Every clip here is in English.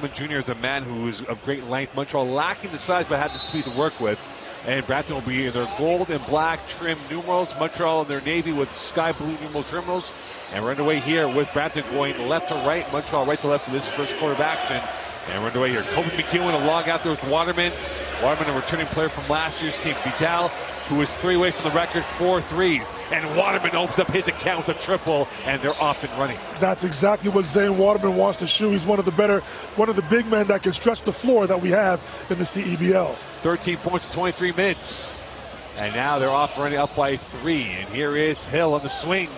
Tillman Jr. is a man who is of great length. Montreal lacking the size but had the speed to work with. And Brampton will be in their gold and black trim numerals. Montreal in their navy with sky blue numeral terminals. And we're underway here with Brampton going left to right. Montreal right to left for this first quarter of action. And we're underway here. Kobe McEwen, a long out there with Waterman. Waterman, a returning player from last year's team. Vital, who is 3 away from the record, 4 threes. And Waterman opens up his account with a triple, and they're off and running. That's exactly what Zane Waterman wants to shoot. He's one of the big men that can stretch the floor that we have in the CEBL. 13 points in 23 minutes. And now they're off running up by 3. And here is Hill on the swing.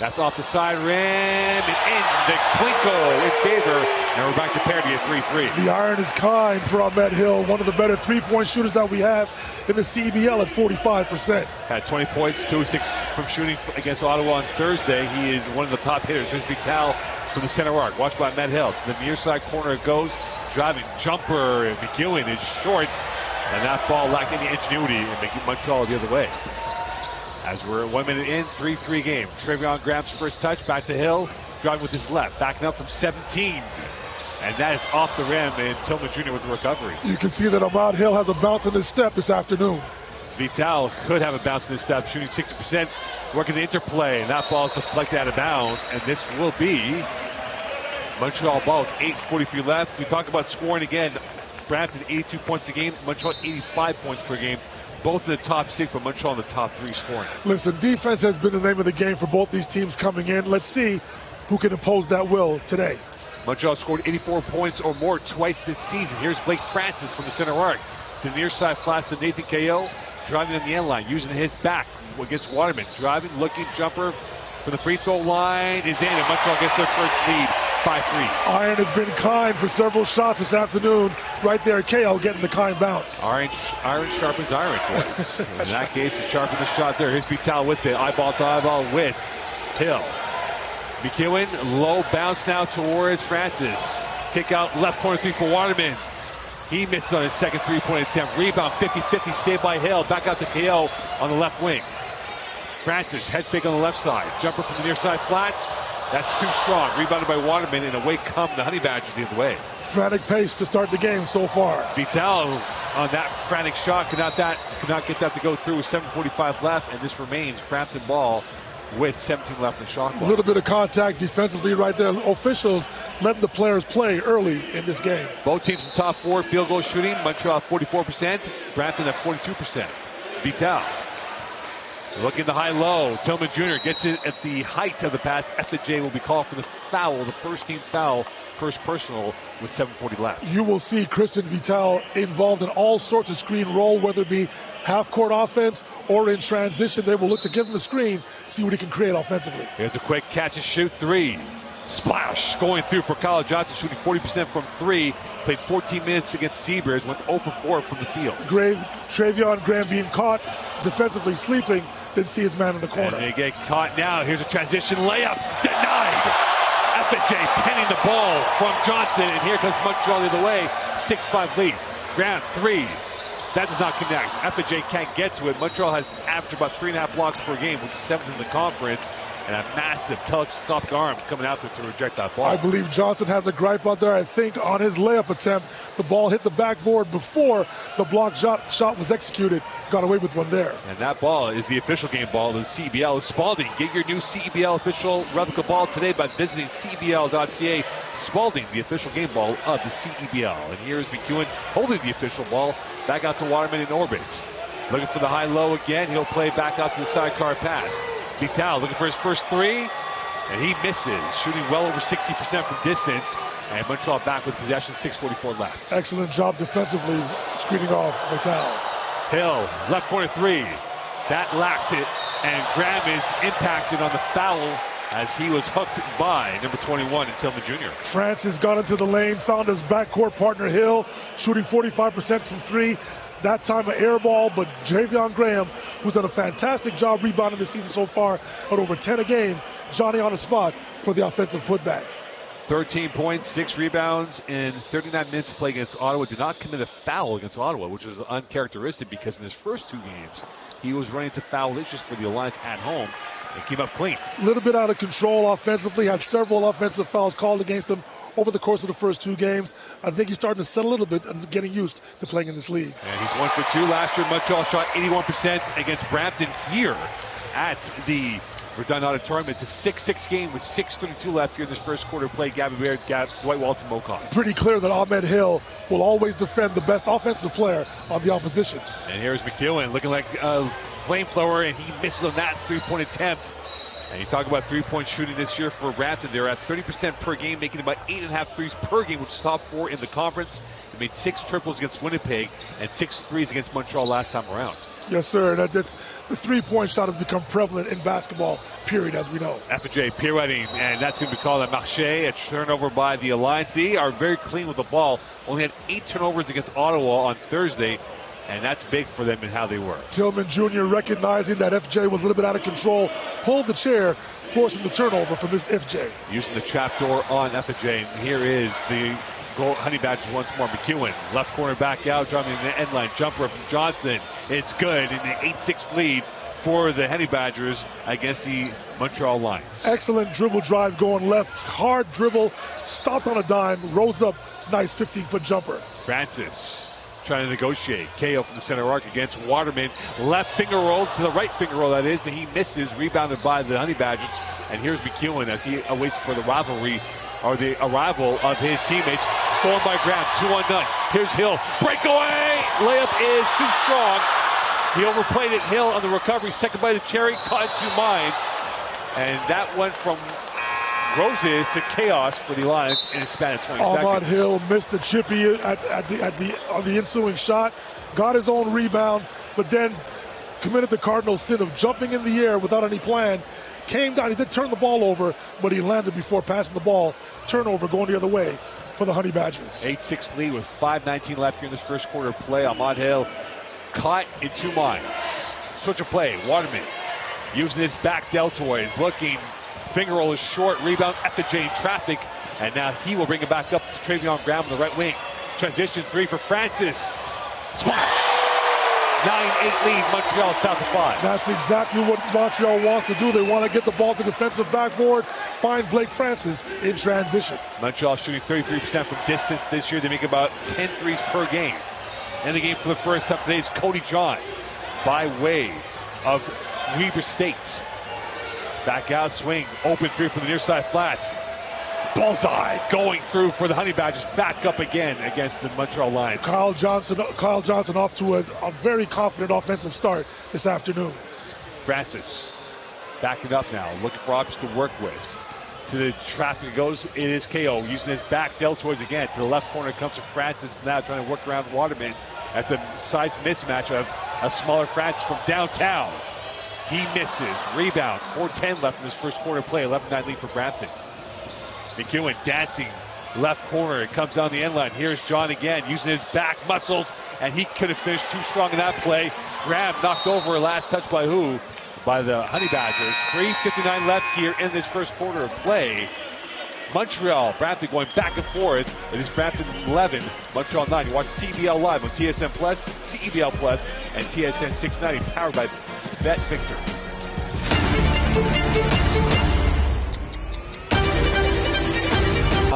That's off the side rim and in the Klinko in favor. And we're back to parity at 3-3. The iron is kind for Ahmed Hill, one of the better three-point shooters that we have in the CEBL at 45%. Had 20 points, 2 of 6 from shooting against Ottawa on Thursday. He is one of the top hitters. There's Vital from the center arc. Watched by Ahmed Hill. To the near side corner it goes. Driving jumper. And McEwen is short. And that ball lacked any ingenuity and making Montreal the other way. As we're 1 minute in, 3-3 game. Trevion Graham's first touch, back to Hill, driving with his left, backing up from 17. And that is off the rim, and Tillman Jr. with the recovery. You can see that Ahmed Hill has a bounce in his step this afternoon. Vital could have a bounce in his step, shooting 60%, working the interplay, and that ball is deflected out of bounds, and this will be Montreal ball with 8:43 left. We talk about scoring again. Brampton 82 points a game, Montreal 85 points per game. Both in the top 6, but Montreal in the top 3 scoring. Listen, defense has been the name of the game for both these teams coming in. Let's see who can impose that will today. Montreal scored 84 points or more twice this season. Here's Blake Francis from the center arc. To the near side flash to Nathan Ko, driving on the end line, using his back against Waterman. Driving, looking, jumper from the free throw line is in, and Montreal gets their first lead. 5-3. Iron has been kind for several shots this afternoon. Right there, KO getting the kind bounce. Iron sharpens iron. In that case, it sharpened the shot there. Here's Vital with it. Eyeball to eyeball with Hill. McEwen, low bounce now towards Francis. Kick out left corner 3 for Waterman. He misses on his second three-point attempt. Rebound 50-50 saved by Hill. Back out to KO on the left wing. Francis, head fake on the left side. Jumper from the near side flats. That's too strong. Rebounded by Waterman, and away come the Honey Badgers the other way. Frantic pace to start the game so far. Vital on that frantic shot could not get that to go through with 7:45 left, and this remains Brampton ball with 17 left in the shot clock. A little bit of contact defensively right there. Officials letting the players play early in this game. Both teams in top 4 field goal shooting. Montreal 44%, Brampton at 42%. Vital. Looking the high-low, Tillman Jr. gets it at the height of the pass. FJ will be called for the foul, the first team foul, first personal with 7:40 left. You will see Christian Vital involved in all sorts of screen roll, whether it be half-court offense or in transition. They will look to give him the screen, see what he can create offensively. Here's a quick catch and shoot 3. Splash going through for Kyle Johnson, shooting 40% from 3. Played 14 minutes against Seabirds, went 0 for 4 from the field. Trevion Graham being caught defensively sleeping, didn't see his man in the corner. And they get caught now. Here's a transition layup. Denied. FJ pinning the ball from Johnson, and here comes Montreal the other way. 6-5 lead. Graham 3. That does not connect. FJ can't get to it. Montreal has averaged about 3.5 blocks per game, which is 7th in the conference. And a massive telescopic arm coming out there to reject that ball. I believe Johnson has a gripe out there. I think on his layup attempt, the ball hit the backboard before the block shot was executed. Got away with one there. And that ball is the official game ball of the CEBL. Spalding, get your new CEBL official replica ball today by visiting cebl.ca. Spalding, the official game ball of the CEBL. And here's McEwen holding the official ball back out to Waterman in orbit. Looking for the high-low again. He'll play back out to the sidecar pass. Vital looking for his first 3, and he misses, shooting well over 60% from distance. And Montreal back with possession, 6:44 left. Excellent job defensively, screening off Vital. Hill, left corner 3. That lacked it, and Graham is impacted on the foul as he was hooked by number 21 and Tillman Jr. Francis got into the lane, found his backcourt partner Hill, shooting 45% from 3. That time an air ball, but Trevion Graham, who's done a fantastic job rebounding this season so far at over 10 a game, Johnny on the spot for the offensive putback. 13 points, 6 rebounds in 39 minutes to play against Ottawa. Did not commit a foul against Ottawa, which was uncharacteristic because in his first 2 games, he was running to foul issues for the Alliance at home and came up clean. A little bit out of control offensively, had several offensive fouls called against him over the course of the first 2 games. I think he's starting to settle a little bit and getting used to playing in this league. And he's 1 for 2 last year. Montreal shot 81% against Brampton here at the Verdun Auditorium. It's a 6-6 game with 6:32 left here in this first quarter play. Gabby Baird, Dwight Walton, Mocon. Pretty clear that Ahmed Hill will always defend the best offensive player on the opposition. And here's McEwen looking like a flamethrower, and he misses on that 3-point attempt. And you talk about 3-point shooting this year for Brampton. They're at 30% per game, making about 8.5 threes per game, which is top 4 in the conference. They made 6 triples against Winnipeg and 6 threes against Montreal last time around. Yes, sir. The 3-point shot has become prevalent in basketball, period, as we know. FJ pirouetting, and that's going to be called a marché, a turnover by the Alliance. They are very clean with the ball. Only had 8 turnovers against Ottawa on Thursday, and that's big for them in how they work. Tillman Jr. recognizing that FJ was a little bit out of control, pulled the chair, forcing the turnover from FJ. Using the trapdoor on FJ, and here is the goal. Honey Badgers once more. McEwen, left corner back out, driving the end line jumper from Johnson. It's good in the 8-6 lead for the Honey Badgers against the Montreal Lions. Excellent dribble drive going left, hard dribble, stopped on a dime, rose up, nice 15-foot jumper. Francis trying to negotiate. KO from the center arc against Waterman. Left finger roll to the right finger roll, that is, and he misses, rebounded by the Honey Badgers. And here's McEwen as he awaits for the rivalry or the arrival of his teammates. Stormed by Graham, 2-on-none. Here's Hill, breakaway! Layup is too strong. He overplayed it. Hill on the recovery, second by the cherry, caught in 2 minds. And that went from roses to chaos for the Lions in a span of 20 seconds. Ahmad Hill missed the chippy on the ensuing shot, got his own rebound, but then committed the Cardinals' sin of jumping in the air without any plan. Came down, he did turn the ball over, but he landed before passing the ball. Turnover going the other way for the Honey Badgers. 8-6 lead with 5:19 left here in this first quarter of play. Ahmad Hill caught in 2 minds. Switch of play, Waterman using his back deltoids, looking, finger roll is short, rebound, FJ in traffic, and now he will bring it back up to Travion Graham on the right wing. Transition 3 for Francis. Smash! 9-8 lead, Montreal south of 5. That's exactly what Montreal wants to do. They want to get the ball to the defensive backboard, find Blake Francis in transition. Montreal shooting 33% from distance this year. They make about 10 threes per game. In the game for the first time today is Cody John by way of Weber State. Back out, swing, open 3 from the near side flats. Bullseye going through for the Honey Badgers. Back up again against the Montreal Lions. Kyle Johnson off to a very confident offensive start this afternoon. Francis backing up now, looking for options to work with. To the traffic it goes, it is KO using his back deltoids again. To the left corner comes to Francis now trying to work around Waterman. That's a size mismatch of a smaller Francis from downtown. He misses, rebounds, 4:10 left in this first quarter play, 11-9 lead for Brampton. McEwen dancing left corner. It comes down the end line. Here's John again using his back muscles, and he could have finished too strong in that play. Graham knocked over, last touch by who? By the Honey Badgers. 3:59 left here in this first quarter of play. Montreal, Brampton going back and forth. It is Brampton 11, Montreal 9. You watch CBL live on TSN Plus, CEBL Plus, and TSN 690, powered by Bet Victor.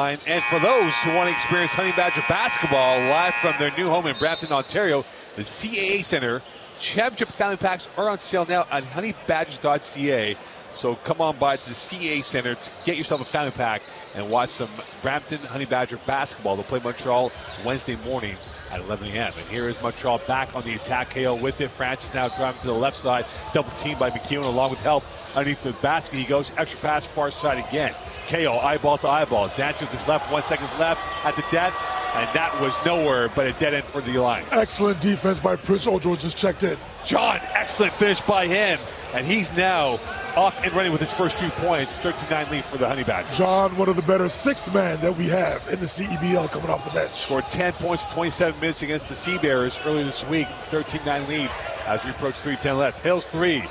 And for those who want to experience Honey Badger basketball live from their new home in Brampton, Ontario, the CAA Center Championship Family Packs are on sale now at honeybadgers.ca. So come on by to the CAA Center to get yourself a family pack and watch some Brampton Honey Badger basketball. They'll play Montreal Wednesday morning at 11 a.m. And here is Montreal back on the attack. KO with it. Francis now driving to the left side. Double teamed by McEwen along with help underneath the basket. He goes extra pass far side again. KO eyeball to eyeball. Dances with his left. 1 second left at the dead. And that was nowhere but a dead end for the Alliance. Excellent defense by Prince Ojo, just checked in. John, excellent finish by him. And he's now off and running with his first 2 points. 13-9 lead for the Honey Badgers. John, one of the better sixth men that we have in the CEBL coming off the bench. Scored 10 points in 27 minutes against the Sea Bears earlier this week. 13-9 lead as we approach 3:10 left. Hill's 3.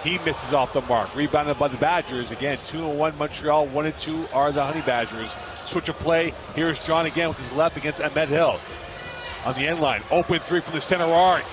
He misses off the mark. Rebounded by the Badgers. Again, 2-1 Montreal. 1-2 are the Honey Badgers. Switch of play. Here's John again with his left against Ahmed Hill. On the end line. Open 3 from the center arc.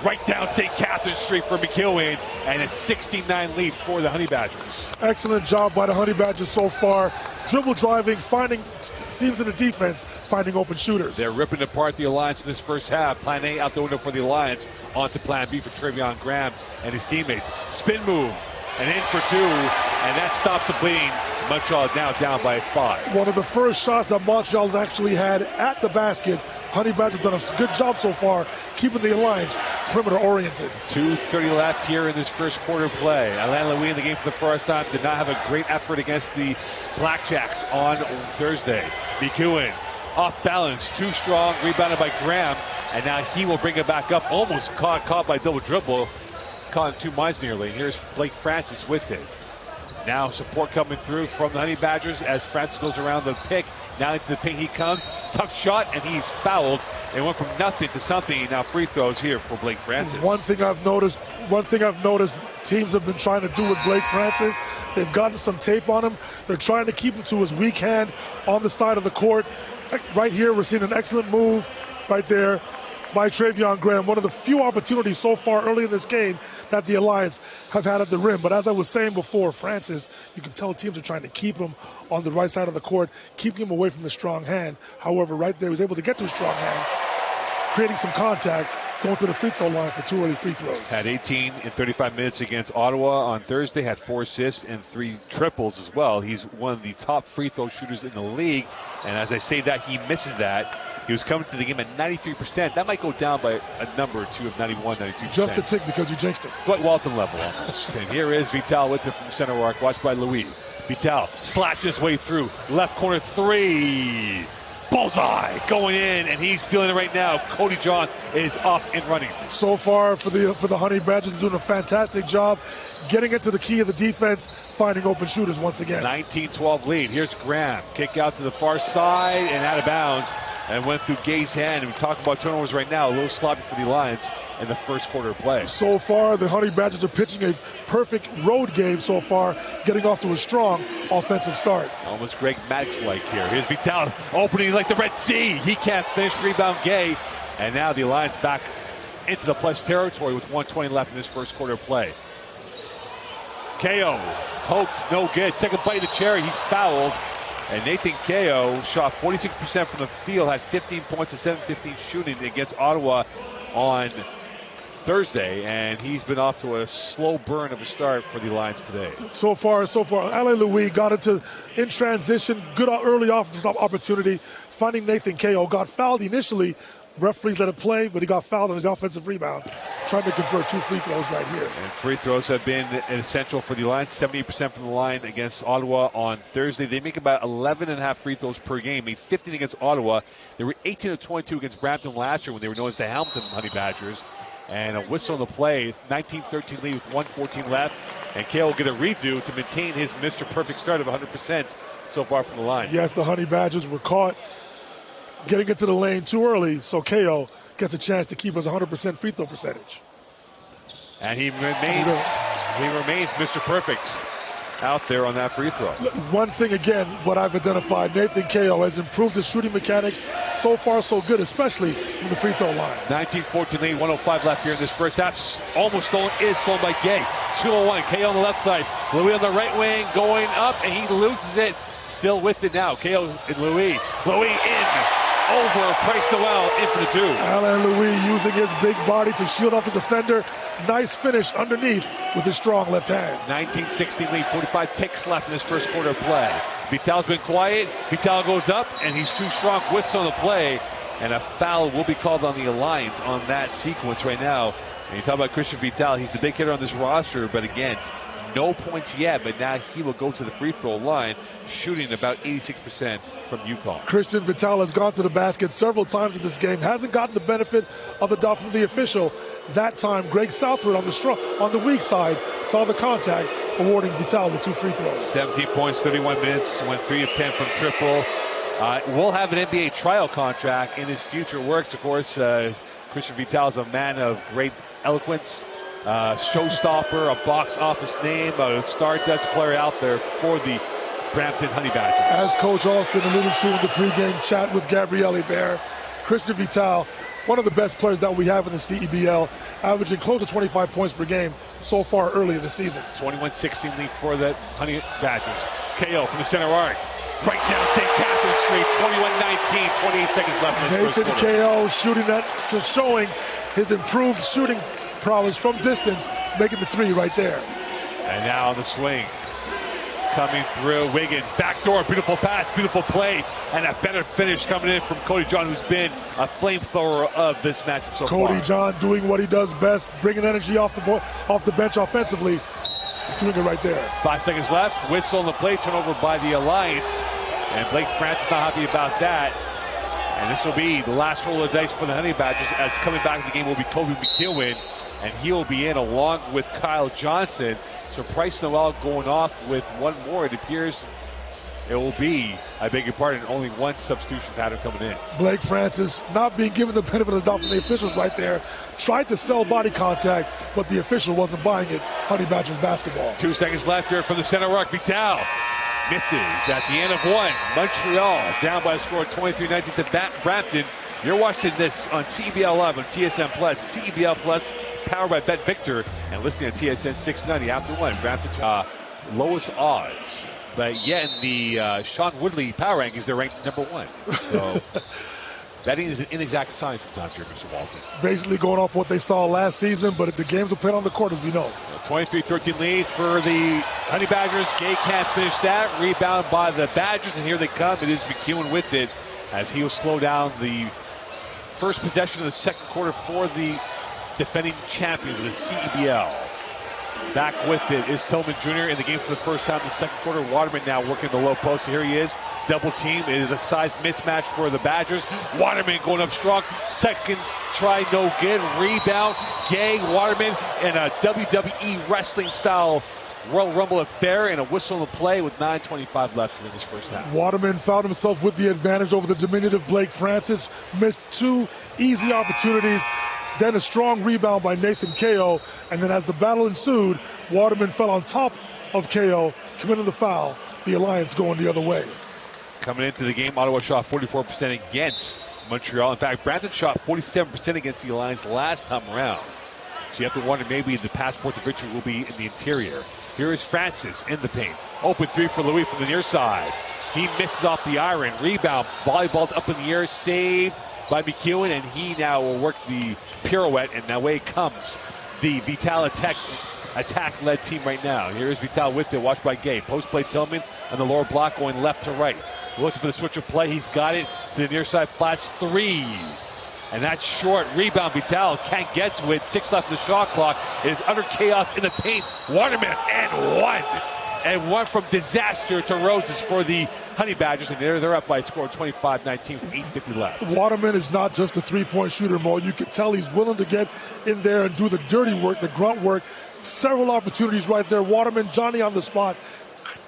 right down St. Catherine Street for McEwen, and a 69 lead for the Honey Badgers. Excellent job by the Honey Badgers so far. Dribble driving, finding seams in the defense, finding open shooters. They're ripping apart the Alliance in this first half. Plan A out the window for the Alliance. On to Plan B for Travion Graham and his teammates. Spin move, and in for two, and that stops the bleeding. Montreal now down by 5. One of the first shots that Montreal's actually had at the basket. Honey Badgers done a good job so far, keeping the Alliance perimeter oriented. 2:30 left here in this first quarter play. Alain Louis in the game for the first time did not have a great effort against the Blackjacks on Thursday. McEwen off balance, too strong, rebounded by Graham, and now he will bring it back up. Almost caught by double dribble. Caught in 2 minds nearly. Here's Blake Francis with it. Now support coming through from the Honey Badgers as Francis goes around the pick. Now into the paint he comes. Tough shot, and he's fouled. It went from nothing to something. Now free throws here for Blake Francis. One thing I've noticed teams have been trying to do with Blake Francis, they've gotten some tape on him. They're trying to keep him to his weak hand on the side of the court. Right here, we're seeing an excellent move right there by Travion Graham. One of the few opportunities so far early in this game that the Alliance have had at the rim. But as I was saying before, Francis, you can tell teams are trying to keep him on the right side of the court, keeping him away from the strong hand. However, right there, he was able to get to his strong hand, creating some contact, going to the free throw line for 2 early free throws. Had 18 in 35 minutes against Ottawa on Thursday, had 4 assists and 3 triples as well. He's one of the top free throw shooters in the league. And as I say that, he misses that. He was coming to the game at 93%. That might go down by a number or two of 91, 92%. Just a tick because you jinxed him. Dwight Walton level almost. And here is Vital with it from the center arc, watched by Louis. Vital slashes his way through. Left corner 3. Bullseye going in, and he's feeling it right now. Cody John is off and running. So far for the Honey Badgers, doing a fantastic job getting into the key of the defense, finding open shooters once again. 19-12 lead. Here's Graham. Kick out to the far side and out of bounds. And went through Gay's hand. And we talk about turnovers right now. A little sloppy for the Alliance in the first quarter of play. So far, the Honey Badgers are pitching a perfect road game so far, getting off to a strong offensive start. Almost Greg Maddox-like here. Here's Vital opening like the Red Sea. He can't finish. Rebound Gay. And now the Alliance back into the plus territory with 1:20 left in this first quarter of play. KO poked, no good. Second bite of the cherry. He's fouled. And Nathan KO shot 46% from the field, had 15 points and 7-15 shooting against Ottawa on Thursday, and he's been off to a slow burn of a start for the Alliance today. So far. Alain Louis got in transition, good early offensive opportunity, finding Nathan KO, got fouled initially. Referees let it play, but he got fouled on his offensive rebound, trying to convert 2 free throws right here. And free throws have been essential for the Alliance. 70% from the line against Ottawa on Thursday. They make about 11.5 free throws per game. Made 15 against Ottawa. They were 18 of 22 against Brampton last year when they were known as the Hamilton Honey Badgers. And a whistle on the play, 19-13 lead with 1:14 left. And KO will get a redo to maintain his Mr. Perfect start of 100% so far from the line. Yes, the Honey Badgers were caught getting into the lane too early, so KO gets a chance to keep his 100% free throw percentage. And he remains Mr. Perfect out there on that free throw. One thing again, what I've identified, Nathan KO has improved his shooting mechanics. So far, so good, especially from the free throw line. 19-14 lead, 105 left here in this first half. Almost stolen, is stolen by Gay. 201, KO on the left side. Louis on the right wing, going up, and he loses it. Still with it now. KO and Louis. Louis in. Over Price Noel in for the 2. Alain Louis using his big body to shield off the defender. Nice finish underneath with his strong left hand. 19-16 lead, 45 ticks left in this first quarter of play. Vital's been quiet. Vital goes up, and he's too strong. Whistle on the play, and a foul will be called on the Alliance on that sequence right now. And you talk about Christian Vital, he's the big hitter on this roster, but again, no points yet, but now he will go to the free throw line, shooting about 86% from UConn. Christian Vital has gone to the basket several times in this game, hasn't gotten the benefit of the doubt from the official. That time, Greg Southwood on the weak side saw the contact, awarding Vital with 2 free throws. 17 points, 31 minutes, went 3 of 10 from triple. Will have an NBA trial contract in his future works. Of course, Christian Vital is a man of great eloquence. Showstopper, a box office name, a Stardust player out there for the Brampton Honey Badgers. As Coach Alston alluded to in the pregame chat with Gabrielle Bear, Christian Vital one of the best players that we have in the CEBL, averaging close to 25 points per game so far early in the season. 21-16 lead for the Honey Badgers. KO from the center arc. Right down St. Catherine Street, 21-19, 28 seconds left in this Nathan first quarter. KO shooting that, so showing his improved shooting prowess from distance, making the three right there. And now on the swing. Coming through, Wiggins, backdoor, beautiful pass, beautiful play, and a better finish coming in from Cody John, who's been a flamethrower of this matchup so far. Cody John doing what he does best, bringing energy off the bench offensively, doing it right there. 5 seconds left, whistle on the play, turnover by the Alliance, and Blake Francis not happy about that. And this will be the last roll of the dice for the Honey Badgers, as coming back to the game will be Kobe McEwen, and he'll be in along with Kyle Johnson. So Price Noel going off with one more. It appears it will be, I beg your pardon, only one substitution pattern coming in. Blake Francis not being given the benefit of the doubt from the officials right there. Tried to sell body contact, but the official wasn't buying it. Honey Badgers basketball. 2 seconds left here from the center arc. Vital misses at the end of one. Montreal down by a score of 23-19 to Brampton. You're watching this on CEBL Live on TSN Plus, CEBL Plus, powered by Bet Victor, and listening to TSN 690 after one. Brampton, lowest odds, but yet in the Sean Woodley power rankings, they're ranked number one. So betting is an inexact science sometimes here, Mr. Walton. Basically going off what they saw last season, but the games are played on the court, as we know. 23-13 lead for the Honey Badgers. Gay can't finish that. Rebound by the Badgers, and here they come. It is McEwen with it, as he will slow down the first possession of the second quarter for the defending champions of the CEBL. Back with it is Tillman Jr. in the game for the first time in the second quarter. Waterman now working the low post. Here he is. Double team. It is a size mismatch for the Badgers. Waterman going up strong. Second try, no good. Rebound. Gay, Waterman in a WWE wrestling style Royal Rumble affair, and a whistle in the play with 9:25 left in this first half. Waterman found himself with the advantage over the diminutive Blake Francis. Missed two easy opportunities. Then a strong rebound by Nathan KO. And then as the battle ensued, Waterman fell on top of KO, committing the foul. The Alliance going the other way. Coming into the game, Ottawa shot 44% against Montreal. In fact, Brampton shot 47% against the Alliance last time around. So you have to wonder, maybe the passport to victory will be in the interior. Here is Francis in the paint. Open three for Louis from the near side. He misses off the iron. Rebound, volleyballed up in the air, saved by McEwen, and he now will work the pirouette, and away comes the Vital attack-led team right now. Here is Vital with it, watched by Gay. Post play Tillman on the lower block going left to right. Looking for the switch of play. He's got it to the near side. Flash three. And that's short. Rebound. Vital can't get to it. 6 left in the shot clock. It is utter chaos in the paint. Waterman and one. And one from disaster to roses for the Honey Badgers. And they're up by a score of 25-19 with 8:50 left. Waterman is not just a three-point shooter, Mo. You can tell he's willing to get in there and do the dirty work, the grunt work. Several opportunities right there. Waterman, Johnny on the spot,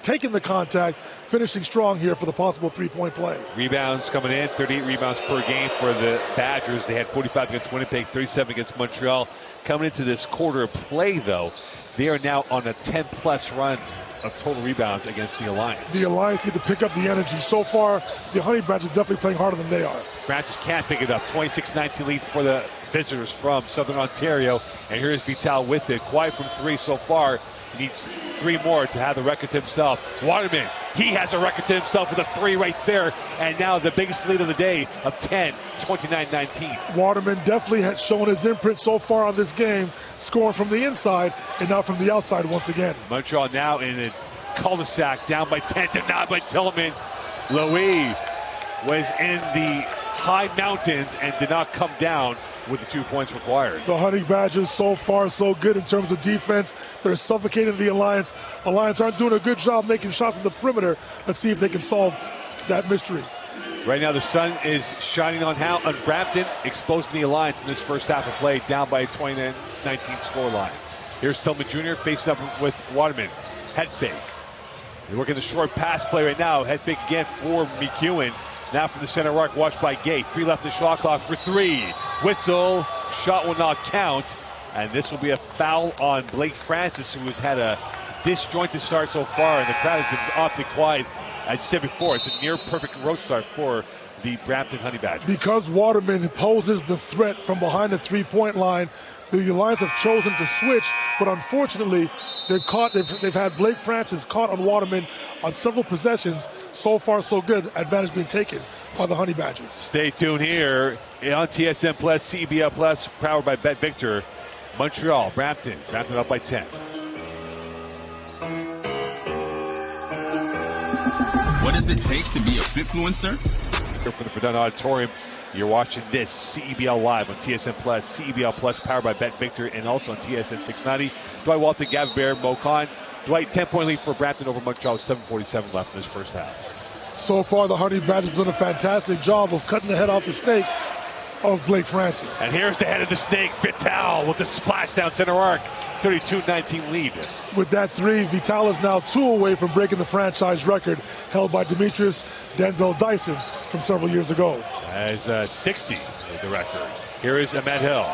taking the contact, finishing strong here for the possible three-point play. Rebounds coming in, 38 rebounds per game for the Badgers. They had 45 against Winnipeg, 37 against Montreal. Coming into this quarter of play, though, they are now on a 10-plus run of total rebounds against the Alliance. The Alliance need to pick up the energy. So far, the Honey Badgers definitely playing harder than they are. Francis can't pick it up. 26-19 lead for the visitors from Southern Ontario. And here's Vital with it. Quiet from three so far. He needs 3 more to have the record to himself. Waterman, he has a record to himself with a 3 right there. And now the biggest lead of the day of 10, 29-19. Waterman definitely has shown his imprint so far on this game, scoring from the inside and now from the outside once again. Montreal now in a cul-de-sac, down by 10, denied by Tillman. Louis was in the high mountains and did not come down with the 2 points required. The Honey Badgers so far so good in terms of defense. They're suffocating the Alliance. Alliance aren't doing a good job making shots from the perimeter. Let's see if they can solve that mystery. Right now the sun is shining on Brampton, exposing the Alliance in this first half of play, down by a 29-19 scoreline. Here's Tillman Jr. facing up with Waterman. Head fake. They're working the short pass play right now. Head fake again for McEwen. Now from the center arc, watched by Gay. 3 left in the shot clock for 3. Whistle. Shot will not count. And this will be a foul on Blake Francis, who has had a disjointed start so far. And the crowd has been awfully quiet. As you said before, it's a near perfect road start for the Brampton Honey Badgers. Because Waterman poses the threat from behind the three-point line, the Lions have chosen to switch, but unfortunately, they've had Blake Francis caught on Waterman on several possessions. So far, so good. Advantage being taken by the Honey Badgers. Stay tuned here on TSN Plus, CBL Plus, powered by Bet Victor. Montreal, Brampton up by 10. What does it take to be a Fitfluencer? Here from the Verdun Auditorium, you're watching this CEBL Live on TSN Plus, CEBL Plus, powered by Bet Victor, and also on TSN 690. Dwight Walton, Gavin Bear, Mo Khan. Dwight, 10-point lead for Brampton over Montreal, 7:47 left in this first half. So far, the Honey Badgers have done a fantastic job of cutting the head off the snake of Blake Francis. And here's the head of the snake, Vital, with the splash down center arc. 32-19 lead. With that three, Vital is now 2 away from breaking the franchise record held by Demetrius Denzel Dyson from several years ago. As 60 is the record. Here is Ahmed Hill.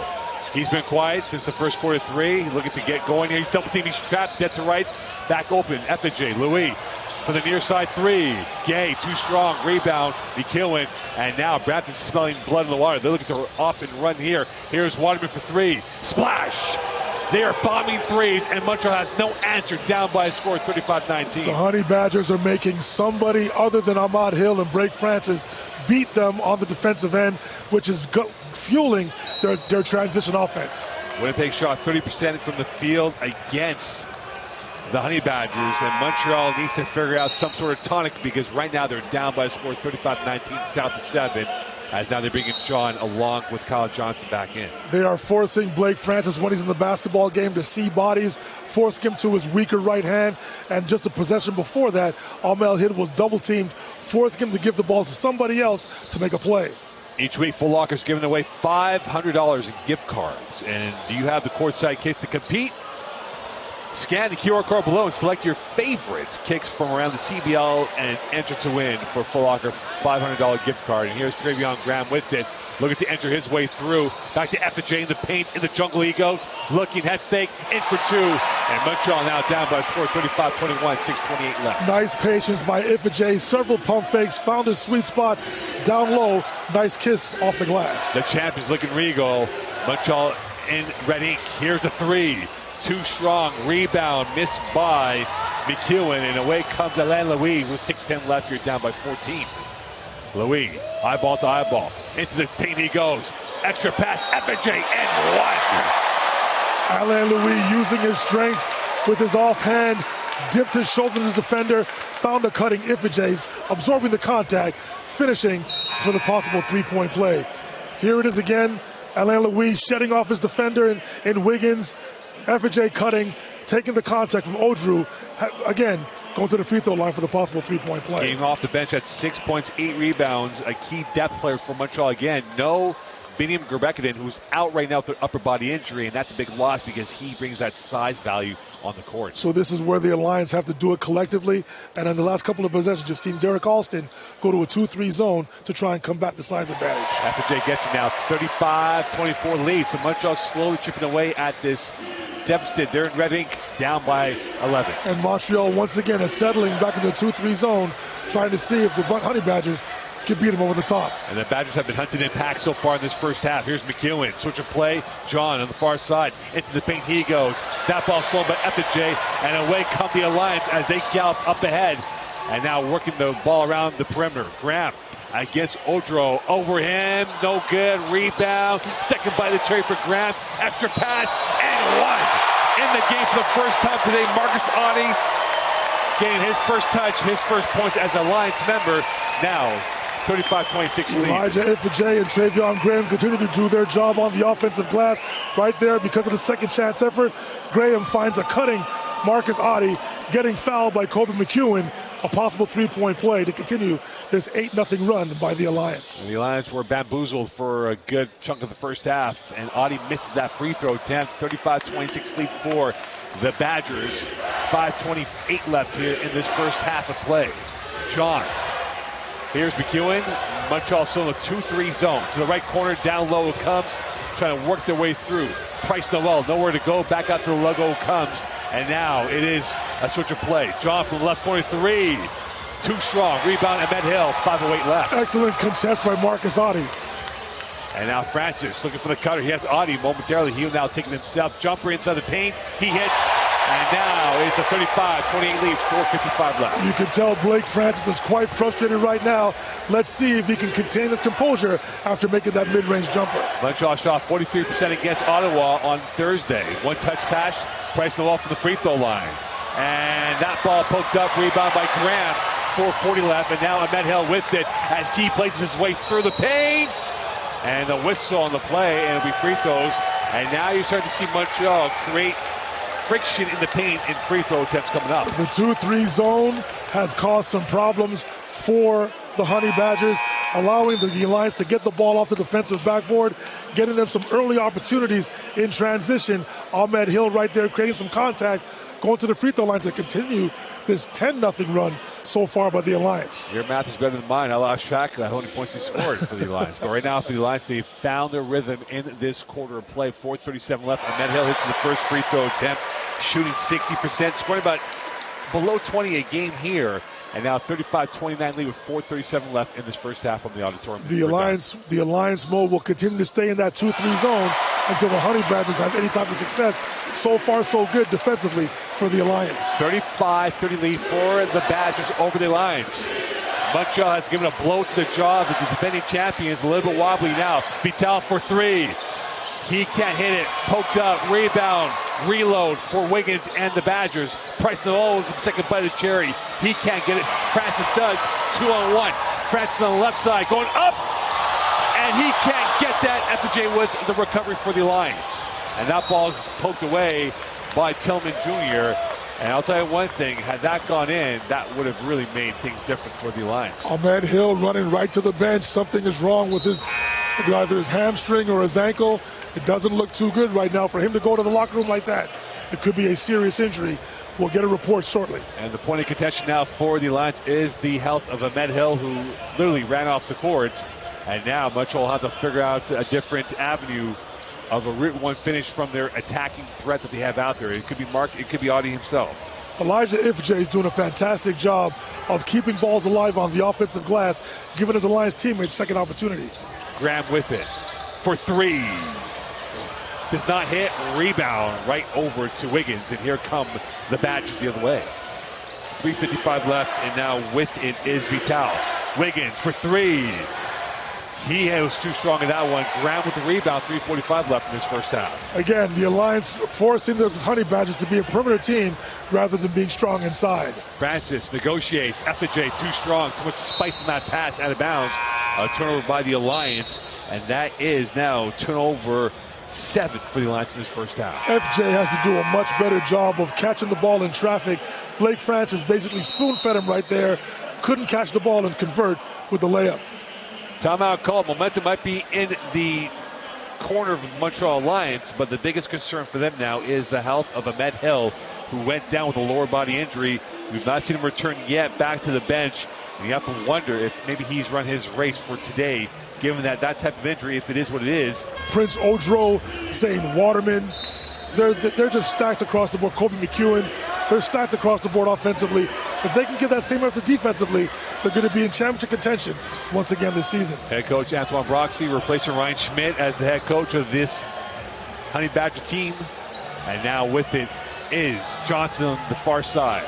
He's been quiet since the first quarter three. Looking to get going here. He's double teaming. He's trapped. Dead to rights. Back open. FJ Louis for the near side three. Gay, too strong. Rebound. McKeown. And now Brampton smelling blood in the water. They're looking to off and run here. Here's Waterman for three. Splash! They are bombing threes, and Montreal has no answer, down by a score 35-19. The Honey Badgers are making somebody other than Ahmad Hill and Blake Francis beat them on the defensive end, which is fueling their transition offense. Winnipeg shot 30% from the field against the Honey Badgers, and Montreal needs to figure out some sort of tonic because right now they're down by a score 35-19, south of 7. As now they're bringing John along with Kyle Johnson back in. They are forcing Blake Francis when he's in the basketball game to see bodies, forcing him to his weaker right hand, and just a possession before that, Ahmed Hill was double-teamed, forcing him to give the ball to somebody else to make a play. Each week, Foot Locker's giving away $500 in gift cards. And do you have the courtside kicks to compete? Scan the QR code below and select your favorite kicks from around the CBL and enter to win for Foot Locker $500 gift card. And here's Travion Graham with it. Looking to enter his way through. Back to FJ in the paint. In the jungle he goes. Looking, head fake, in for two. And Montreal now down by a score 35-21, 6:28 left. Nice patience by Ifejay. Several pump fakes. Found his sweet spot down low. Nice kiss off the glass. The champions looking regal. Montreal in red ink. Here's the three. Too strong. Rebound missed by McKeown. And away comes Alain Louis with 6:10 left. You're down by 14. Louis, eyeball to eyeball. Into the paint he goes. Extra pass. FJ and one. Alain Louis using his strength with his offhand. Dipped his shoulder to the defender. Found a cutting Ifejay. Absorbing the contact. Finishing for the possible three-point play. Here it is again. Alain Louis shedding off his defender in Wiggins. FJ cutting, taking the contact from Odru. Again, going to the free throw line for the possible three-point play. Getting off the bench at 6 points, 8 rebounds. A key depth player for Montreal again. No Biniam Gerbekadin, who's out right now with an upper body injury, and that's a big loss because he brings that size value on the court. So this is where the Alliance have to do it collectively. And in the last couple of possessions, you've seen Derek Alston go to a 2-3 zone to try and combat the size advantage. FJ gets it now, 35-24 lead. So Montreal slowly chipping away at this deficit. They're in red ink, down by 11. And Montreal once again is settling back into the 2-3 zone, trying to see if the Honey Badgers can beat them over the top. And the Badgers have been hunted in packs so far in this first half. Here's McKeown, switch of play. John on the far side, into the paint he goes. That ball slow by FJ, and away come the Alliance as they gallop up ahead. And now working the ball around the perimeter. Graham against Odro, over him, no good, rebound. Second by the cherry for Graham, extra pass, and one. In the game for the first time today, Marcus Audi getting his first touch, his first points as a Alliance member. Now 35-26 lead. Elijah Ifejay and Travion Graham continue to do their job on the offensive glass. Right there, because of the second chance effort, Graham finds a cutting Marcus Audi, getting fouled by Kobe McKeown. A possible three-point play to continue this 8-0 run by the Alliance. And the Alliance were bamboozled for a good chunk of the first half, and Audi misses that free throw attempt. 35-26 lead for the Badgers. 5:28 left here in this first half of play. John. Here's McKeown. Montreal still in a 2-3 zone. To the right corner, down low it comes. Trying to work their way through. Price Noel, nowhere to go. Back out to the logo comes. And now it is a switch of play. John from the left corner, three. too strong. Rebound, Ahmed Hill, 5:08 left. Excellent contest by Marcus Audi. And now Francis looking for the cutter. He has Audi momentarily. He'll now taking himself. Jumper inside the paint. He hits. And now it's a 35-28 lead, 4:55 left. You can tell Blake Francis is quite frustrated right now. Let's see if he can contain his composure after making that mid-range jumper. Montreal shot 43% against Ottawa on Thursday. One touch pass, Price the ball from the free throw line. And that ball poked up, rebound by Graham. 4:40 left, and now Ahmed Hill with it as he places his way through the paint. And the whistle on the play, and it'll be free throws. And now you start to see Montreal create friction in the paint in free throw attempts coming up. The 2-3 zone has caused some problems for the Honey Badgers, allowing the Alliance to get the ball off the defensive backboard, getting them some early opportunities in transition. Ahmed Hill right there creating some contact, going to the free throw line to continue this 10-0 run so far by the Alliance. Your math is better than mine. I lost track of how many points he scored for the Alliance. But right now for the Alliance, they found their rhythm in this quarter of play. 4:37 left. Ahmed Hill hits the first free throw attempt, shooting 60%, scoring about below 20 a game here. And now 35-29 lead with 4:37 left in this first half from the auditorium. The Alliance mode will continue to stay in that 2-3 zone until the Honey Badgers have any type of success. So far, so good defensively for the Alliance. 35-30 lead for the Badgers over the Alliance. Montreal has given a blow to the jaw of the defending champions. A little bit wobbly now. Vital for three. He can't hit it. Poked up. Rebound. Reload for Wiggins and the Badgers. Price of all with the second bite of the cherry. He can't get it. Francis does. 2-on-1. Francis on the left side going up. And he can't get that. FJ with the recovery for the Alliance. And that ball is poked away by Tillman Jr. And I'll tell you one thing, had that gone in, that would have really made things different for the Alliance. Ahmed Hill running right to the bench. Something is wrong with either his hamstring or his ankle. It doesn't look too good right now for him to go to the locker room like that. It could be a serious injury. We'll get a report shortly. And the point of contention now for the Alliance is the health of Ahmed Hill, who literally ran off the court. And now Montreal will have to figure out a different avenue of a route one finish from their attacking threat that they have out there. It could be Mark, it could be Audi himself. Elijah Ifejah is doing a fantastic job of keeping balls alive on the offensive glass, giving his Alliance teammates second opportunities. Graham with it for three. Does not hit. Rebound right over to Wiggins, and here come the Badgers the other way. 3:55 left, and now with it is Vital. Wiggins for three. He was too strong in that one. Graham with the rebound. 3:45 left in this first half. Again, the Alliance forcing the Honey Badgers to be a perimeter team rather than being strong inside. Francis negotiates. FJ too strong. Too much spice in that pass, out of bounds. A turnover by the Alliance, and that is now turnover 7 for the Alliance in this first half. FJ has to do a much better job of catching the ball in traffic. Blake Francis basically spoon-fed him right there. Couldn't catch the ball and convert with the layup. Timeout called. Momentum might be in the corner of the Montreal Alliance, but the biggest concern for them now is the health of Ahmed Hill, who went down with a lower body injury. We've not seen him return yet back to the bench. And you have to wonder if maybe he's run his race for today, given that type of injury, if it is what it is. Prince Odro, Zane Waterman, they're just stacked across the board. Kobe McEwen, they're stacked across the board offensively. If they can give that same effort defensively, they're going to be in championship contention once again this season. Head coach Antoine Broxy replacing Ryan Schmidt as the head coach of this Honey Badger team. And now with it is Johnson on the far side.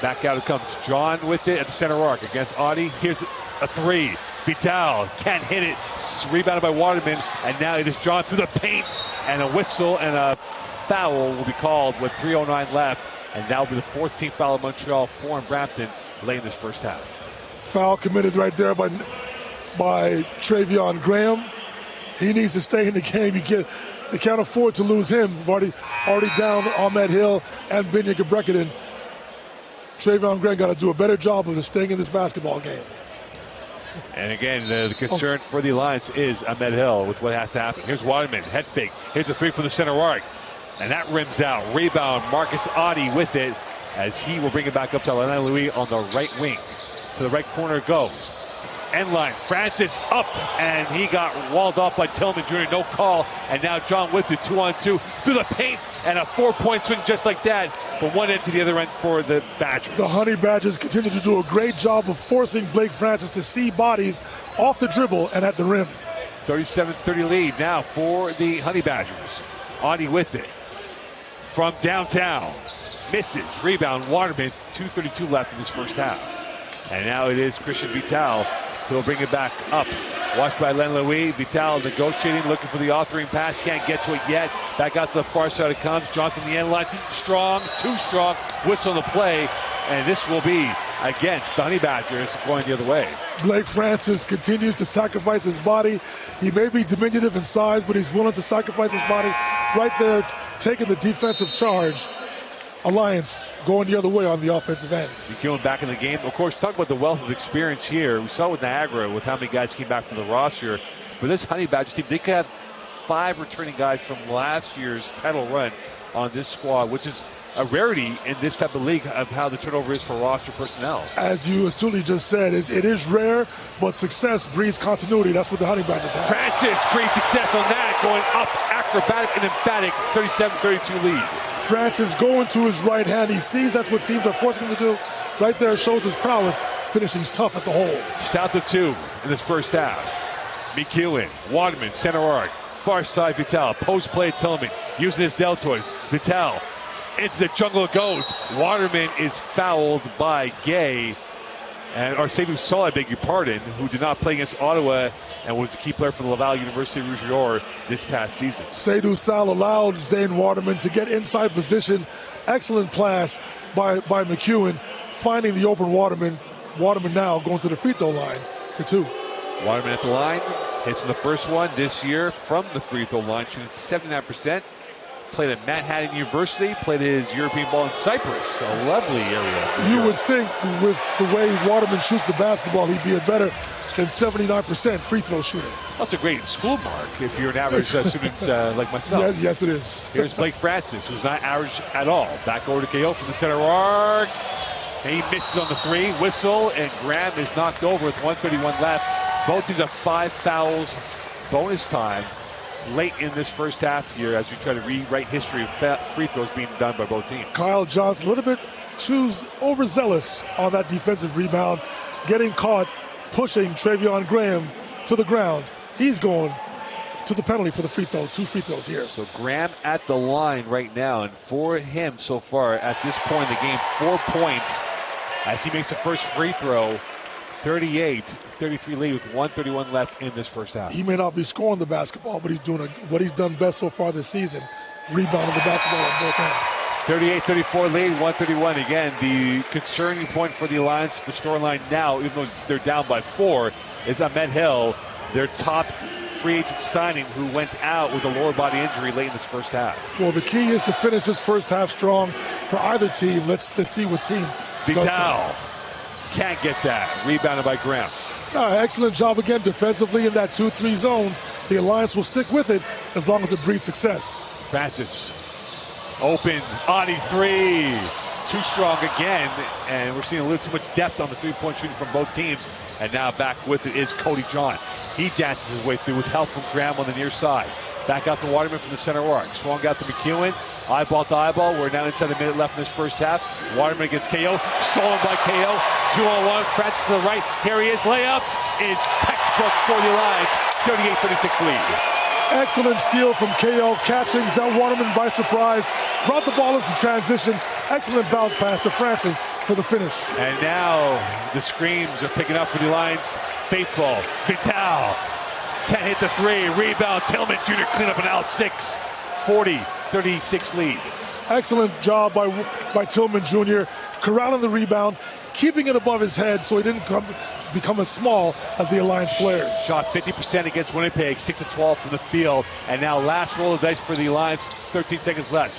Back out it comes John with it at the center arc against Audi. Here's a three. Vital can't hit it. Rebounded by Waterman. And now it is John through the paint. And a whistle and a foul will be called with 3:09 left. And that will be the fourth team foul of Montreal, 4 in Brampton, late in this first half. Foul committed right there by Travion Graham. He needs to stay in the game. They can't afford to lose him. Already down Ahmed Hill and Binya Gebrekedin. Travion Graham got to do a better job of staying in this basketball game. And again, the concern for the Alliance is Ahmed Hill with what has to happen. Here's Waterman, head fake. Here's a three from the center arc. And that rims out. Rebound, Marcus Audi with it as he will bring it back up to Alain Louis on the right wing. To the right corner it goes. End line. Francis up, and he got walled off by Tillman Jr. No call. And now John with it, 2-on-2 through the paint, and a 4-point swing just like that from one end to the other end for the Badgers. The Honey Badgers continue to do a great job of forcing Blake Francis to see bodies off the dribble and at the rim. 37-30 lead now for the Honey Badgers. Audie with it from downtown. Misses. Rebound. Waterman. 2:32 left in this first half. And now it is Christian Vital who will bring it back up. Watched by Len Louis. Vital negotiating, looking for the authoring pass. Can't get to it yet. Back out to the far side it comes. Johnson the end line. Strong. Too strong. Whistle on the play. And this will be against the Honey Badgers going the other way. Blake Francis continues to sacrifice his body. He may be diminutive in size, but he's willing to sacrifice his body right there, taking the defensive charge. Alliance going the other way on the offensive end. McEwen back in the game. Of course, talk about the wealth of experience here. We saw with Niagara with how many guys came back from the roster. For this Honey Badger team, they could have 5 returning guys from last year's title run on this squad, which is a rarity in this type of league of how the turnover is for roster personnel. As you astutely just said, it is rare, but success breeds continuity. That's what the Honey Badgers have. Francis breeds success on that, going up, acrobatic and emphatic, 37-32 lead. Francis going to his right hand. He sees that's what teams are forcing him to do. Right there shows his prowess, finishing tough at the hole. South of 2 in this first half. McEwen, Waterman, center arc, far side Vital, post play Tillman, using his deltoids. Vital into the jungle it goes. Waterman is fouled by Gay. And Seydou Sall, I beg your pardon, who did not play against Ottawa and was the key player for the Laval University Rouge-Or this past season. Seydou Sall allowed Zane Waterman to get inside position. Excellent pass by McEwen, finding the open Waterman. Waterman now going to the free throw line for 2. Waterman at the line, hits in the first one this year from the free throw line, shooting 79%. Played at Manhattan University, played his European ball in Cyprus, a lovely area. You would think with the way Waterman shoots the basketball, he'd be a better than 79% free throw shooter. That's a great school mark if you're an average student like myself. Yes, it is. Here's Blake Francis, who's not average at all. Back over to KO from the center arc. And he misses on the 3. Whistle, and Graham is knocked over with 1:31 left. Both teams have 5 fouls. Bonus time late in this first half here as we try to rewrite history of free throws being done by both teams. Kyle Johnson a little bit too overzealous on that defensive rebound, getting caught pushing Travion Graham to the ground. He's going to the penalty for the free throw. 2 free throws here. So Graham at the line right now, and for him so far at this point in the game, 4 points as he makes the first free throw. 38-33 lead with 1:31 left in this first half. He may not be scoring the basketball, but he's doing what he's done best so far this season, rebounding the basketball on both ends. 38-34 lead, 1:31. Again, the concerning point for the Alliance, the storyline now, even though they're down by 4, is Ahmed Hill, their top free agent signing, who went out with a lower body injury late in this first half. Well, the key is to finish this first half strong for either team. Let's see what team does so. Can't get that. Rebounded by Graham. Excellent job again defensively in that 2-3 zone. The Alliance will stick with it as long as it breeds success. Francis. Open. Audie 3. Too strong again. And we're seeing a little too much depth on the 3-point shooting from both teams. And now back with it is Cody John. He dances his way through with help from Graham on the near side. Back out to Waterman from the center arc. Swung out to McEwen. Eyeball to eyeball. We're now inside a minute left in this first half. Waterman against KO. Stolen by KO. 2-on-1. Francis to the right. Here he is. Layup is textbook for the Alliance. 38-36 lead. Excellent steal from KO. Catching Zell Waterman by surprise. Brought the ball into transition. Excellent bounce pass to Francis for the finish. And now the screams are picking up for the Alliance faithful. Vital can't hit the 3. Rebound. Tillman Jr. clean up an out 6. 40-36 lead. Excellent job by Tillman Jr. corralling the rebound, keeping it above his head so he didn't become as small as the Alliance players. Shot 50% against Winnipeg, 6-12 from the field. And now last roll of dice for the Alliance, 13 seconds left.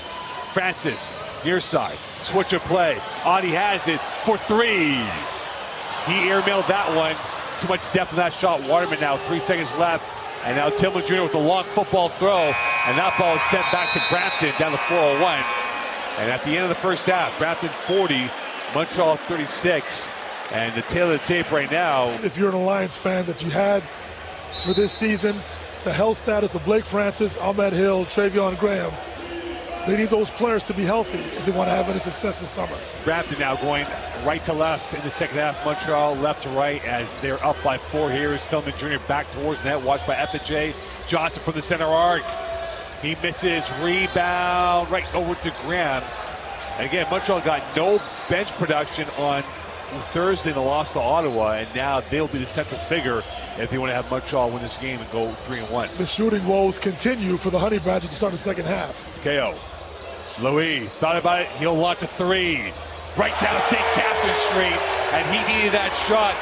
Francis, near side, switch of play. Audie has it for 3. He airmailed that one. Too much depth in that shot. Waterman now, 3 seconds left. And now Tillman Jr. with a long football throw. And that ball is sent back to Brampton down the 401. And at the end of the first half, Brampton 40, Montreal 36. And the tail of the tape right now. If you're an Alliance fan that you had for this season, the health status of Blake Francis, Ahmed Hill, Travion Graham, they need those players to be healthy if they want to have any success this summer. Brampton now going right to left in the second half. Montreal left to right as they're up by 4 here. Tillman Jr. back towards net, watched by FJ. Johnson from the center arc. He misses, rebound right over to Graham. And again, Montreal got no bench production on Thursday in the loss to Ottawa, and now they'll be the central figure if they want to have Montreal win this game and go 3-1. The shooting woes continue for the Honey Badgers to start the second half. KO. Louis thought about it. He'll launch a three. Right down St. Catherine Street, and he needed that shot.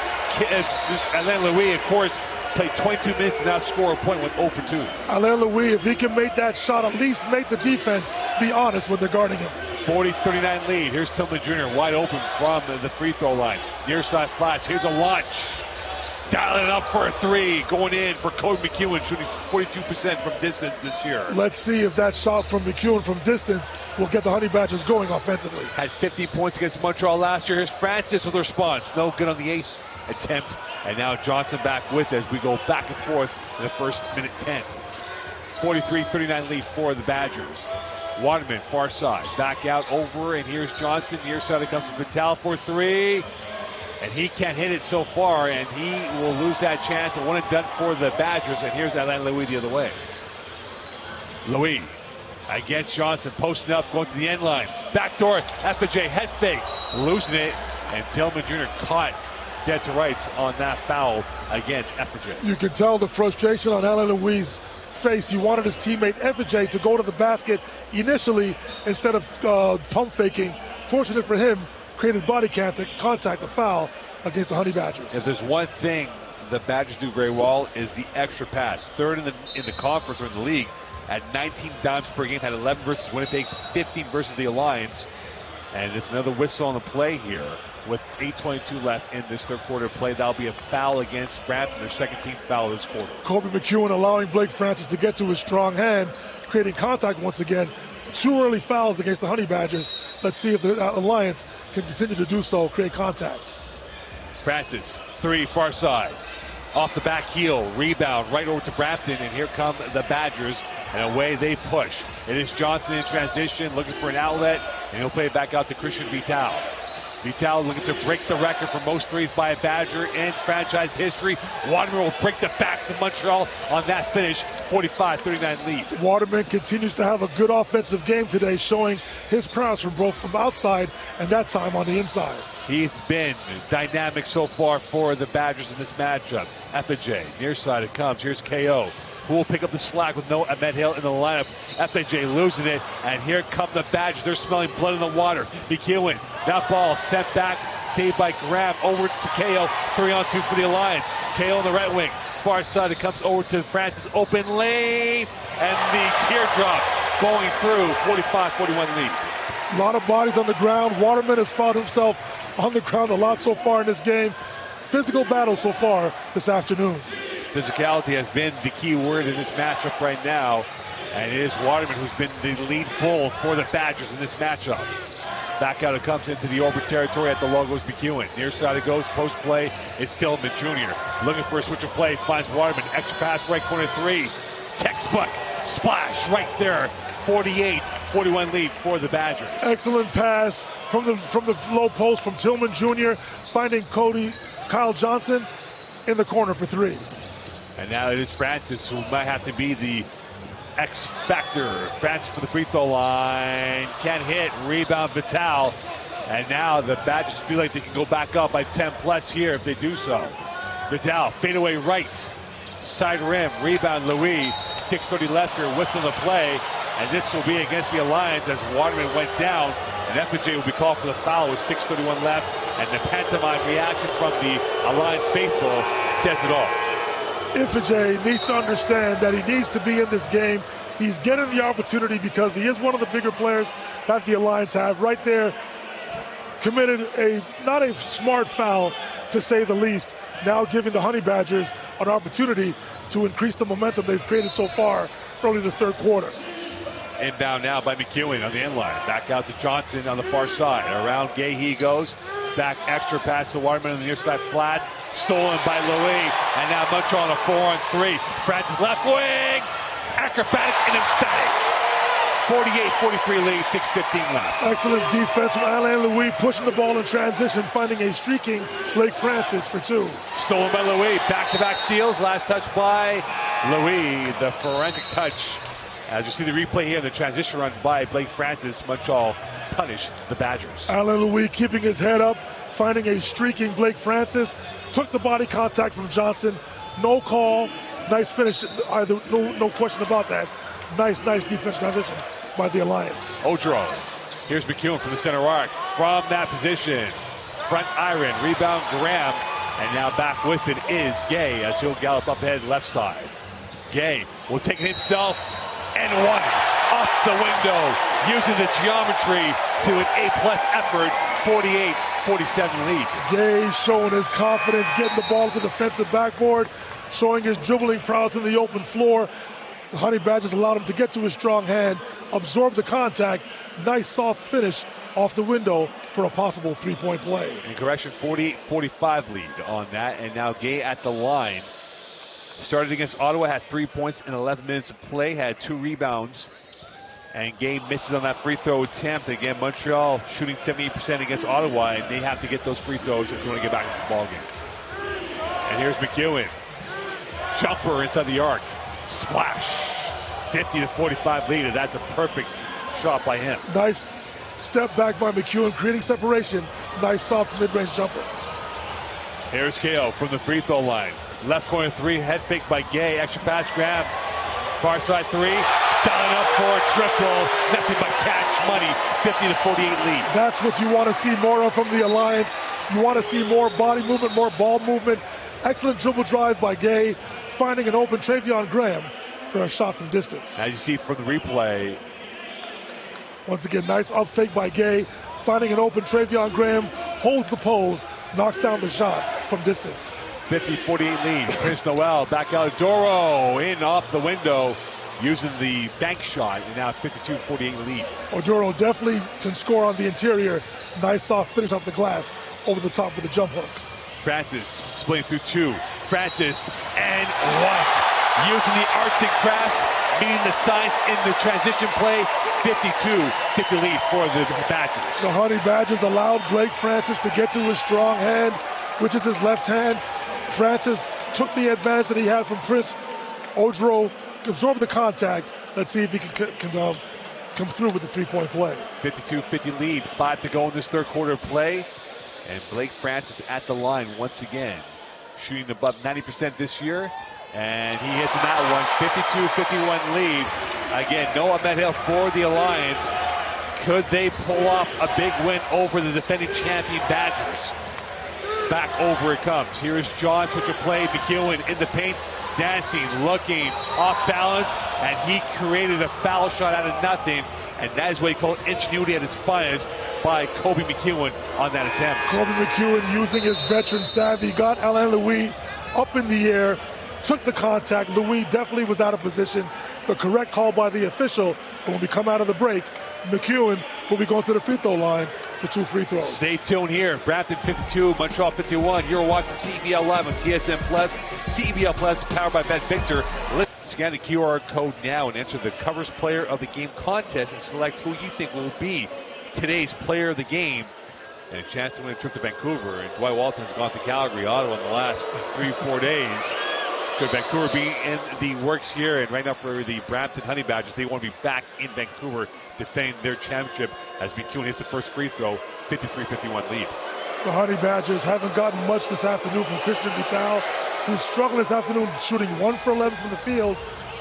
And then Louis, of course, played 22 minutes and now score a point with 0 for 2. Alain Louis, if he can make that shot, at least make the defense be honest when they're guarding him. 40-39 lead. Here's Tillman Jr. wide open from the free throw line. Near side flash. Here's a launch. Dialing it up for a three. Going in for Cody McEwen, shooting 42% from distance this year. Let's see if that shot from McEwen from distance will get the Honey Badgers going offensively. Had 15 points against Montreal last year. Here's Francis with a response. No good on the ace attempt. And now Johnson back with it as we go back and forth in the first minute 10. 43-39 lead for the Badgers. Waterman, far side, back out over, and here's Johnson. Near side, it comes to Vital for three. And he can't hit it so far, and he will lose that chance. And one and done for the Badgers, and here's Alain Louis the other way. Louis against Johnson, posting up, going to the end line. Backdoor, FJ head fake, losing it, and Tillman Jr. caught dead to rights on that foul against FJ. You can tell the frustration on Alain Louis' face. He wanted his teammate FJ to go to the basket initially instead of pump faking. Fortunate for him, created body contact, the foul against the Honey Badgers. If there's one thing the Badgers do very well is the extra pass. Third in the conference or in the league at 19 dimes per game, had 11 versus Winnipeg, 15 versus the Alliance. And it's another whistle on the play here with 8:22 left in this third quarter play. That'll be a foul against Brampton, their second team foul this quarter. Kobe McEwen allowing Blake Francis to get to his strong hand, creating contact once again. 2 early fouls against the Honey Badgers. Let's see if the Alliance can continue to do so, create contact. Francis, three, far side. Off the back heel, rebound right over to Brampton, and here come the Badgers, and away they push. It is Johnson in transition, looking for an outlet, and he'll play it back out to Christian Vital. Vital looking to break the record for most threes by a Badger in franchise history. Waterman will break the backs of Montreal on that finish, 45-39 lead. Waterman continues to have a good offensive game today, showing his prowess from both from outside and that time on the inside. He's been dynamic so far for the Badgers in this matchup. FJ, near side it comes. Here's KO, who will pick up the slack with no Ahmed Hill in the lineup. FJ losing it, and here come the Badgers. They're smelling blood in the water. McEwen, that ball sent back, saved by Graham, over to KO. 3-on-2 for the Alliance. KO on the right wing. Far side, it comes over to Francis. Open lane, and the teardrop going through. 45-41 lead. A lot of bodies on the ground. Waterman has found himself on the ground a lot so far in this game. Physical battle so far this afternoon. Physicality has been the key word in this matchup right now. And it is Waterman who's been the lead bull for the Badgers in this matchup. Back out it comes into the open territory at the Logos McEwen. Near side it goes, post play is Tillman Jr. Looking for a switch of play, finds Waterman. Extra pass, right corner three. Textbook splash right there. 48-41 lead for the Badgers. Excellent pass from the low post from Tillman Jr. finding Kyle Johnson in the corner for three. And now it is Francis who might have to be the X factor. Francis for the free throw line. Can't hit. Rebound Vital. And now the Badgers feel like they can go back up by 10 plus here if they do so. Vital, fadeaway right. Side rim. Rebound Louis. 6:30 left here. Whistle the play. And this will be against the Alliance as Waterman went down. And FJ will be called for the foul with 6:31 left. And the pantomime reaction from the Alliance faithful says it all. Ifejah needs to understand that he needs to be in this game. He's getting the opportunity because he is one of the bigger players that the Alliance have. Right there, committed not a smart foul, to say the least, now giving the Honey Badgers an opportunity to increase the momentum they've created so far early this third quarter. Inbound now by McEwen on the end line. Back out to Johnson on the far side. Around Gay he goes. Back extra pass to Waterman on the near side flats. Stolen by Louis. And now Montreal on a 4-on-3. Francis left wing. Acrobatic and emphatic. 48-43 lead, 6:15 left. Excellent defense from Alain Louis, pushing the ball in transition, finding a streaking Blake Francis for 2. Stolen by Louis. Back-to-back steals. Last touch by Louis. The forensic touch. As you see the replay here, the transition run by Blake Francis. Montreal punished the Badgers. Alain Louis keeping his head up, finding a streaking Blake Francis. Took the body contact from Johnson. No call. Nice finish. Either no question about that. Nice defense transition by the Alliance. Odro. Here's McEwen from the center arc. From that position. Front iron. Rebound Graham. And now back with it is Gay as he'll gallop up ahead left side. Gay will take it himself and one off the window. Using the geometry to an A+ effort. 48-47 lead. Gay showing his confidence, getting the ball to the defensive backboard, showing his dribbling prowess in the open floor. The Honey Badgers allowed him to get to his strong hand, absorb the contact. Nice soft finish off the window for a possible 3-point play. And correction, 48-45 lead on that. And now Gay at the line. Started against Ottawa, had 3 points in 11 minutes of play, had 2 rebounds. And Gay misses on that free throw attempt. Again, Montreal shooting 78% against Ottawa, and they have to get those free throws if they want to get back into the ballgame. And here's McEwen. Jumper inside the arc. Splash. 50-45 lead, and that's a perfect shot by him. Nice step back by McEwen, creating separation. Nice soft mid-range jumper. Here's KO from the free throw line. Left corner 3, head fake by Gay. Extra pass grab. Far side 3. Dialing up for a triple. Nothing but cash money. 50-48 lead. That's what you want to see more of from the Alliance. You want to see more body movement, more ball movement. Excellent dribble drive by Gay, finding an open Travion Graham for a shot from distance. As you see from the replay. Once again, nice up fake by Gay, finding an open Travion Graham, holds the pose, knocks down the shot from distance. 50-48 lead. Prince Noel back out. Doro in off the window using the bank shot. And now 52-48 lead. Oduro definitely can score on the interior. Nice soft finish off the glass over the top with the jump hook. Francis splitting through 2. Francis and 1. Using the arts and crafts, meeting the science in the transition play. 52-50 lead for the Badgers. The Honey Badgers allowed Blake Francis to get to his strong hand, which is his left hand. Francis took the advantage that he had from Prince. Odro absorbed the contact. Let's see if he can come through with the 3-point play. 52-50 lead. 5 to go in this third quarter of play. And Blake Francis at the line once again. Shooting above 90% this year. And he hits in that one. 52-51 lead. Again, Noah Medhill for the Alliance. Could they pull off a big win over the defending champion Badgers? Back over it comes. Here is John, such a play. McEwen in the paint, dancing, looking, off balance, and he created a foul shot out of nothing. And that is what he called ingenuity at its finest by Kobe McEwen on that attempt. Kobe McEwen using his veteran savvy, got Alain Louis up in the air, took the contact. Louis definitely was out of position. The correct call by the official. But when we come out of the break, McEwen will be going to the free throw line for 2 free throws. Stay tuned here. Brampton 52, Montreal 51. You're watching CEBL Live on TSN Plus. CEBL Plus powered by Bet Victor. Scan the QR code now and enter the Covers Player of the Game contest and select who you think will be today's player of the game. And a chance to win a trip to Vancouver. And Dwight Walton has gone to Calgary, Ottawa in the last 3-4 days. Could Vancouver be in the works here? And right now for the Brampton Honey Badgers, they want to be back in Vancouver defending their championship as McEwen hits the first free throw. 53-51 lead. The Honey Badgers haven't gotten much this afternoon from Christian Vital, who's struggled this afternoon shooting 1 for 11 from the field.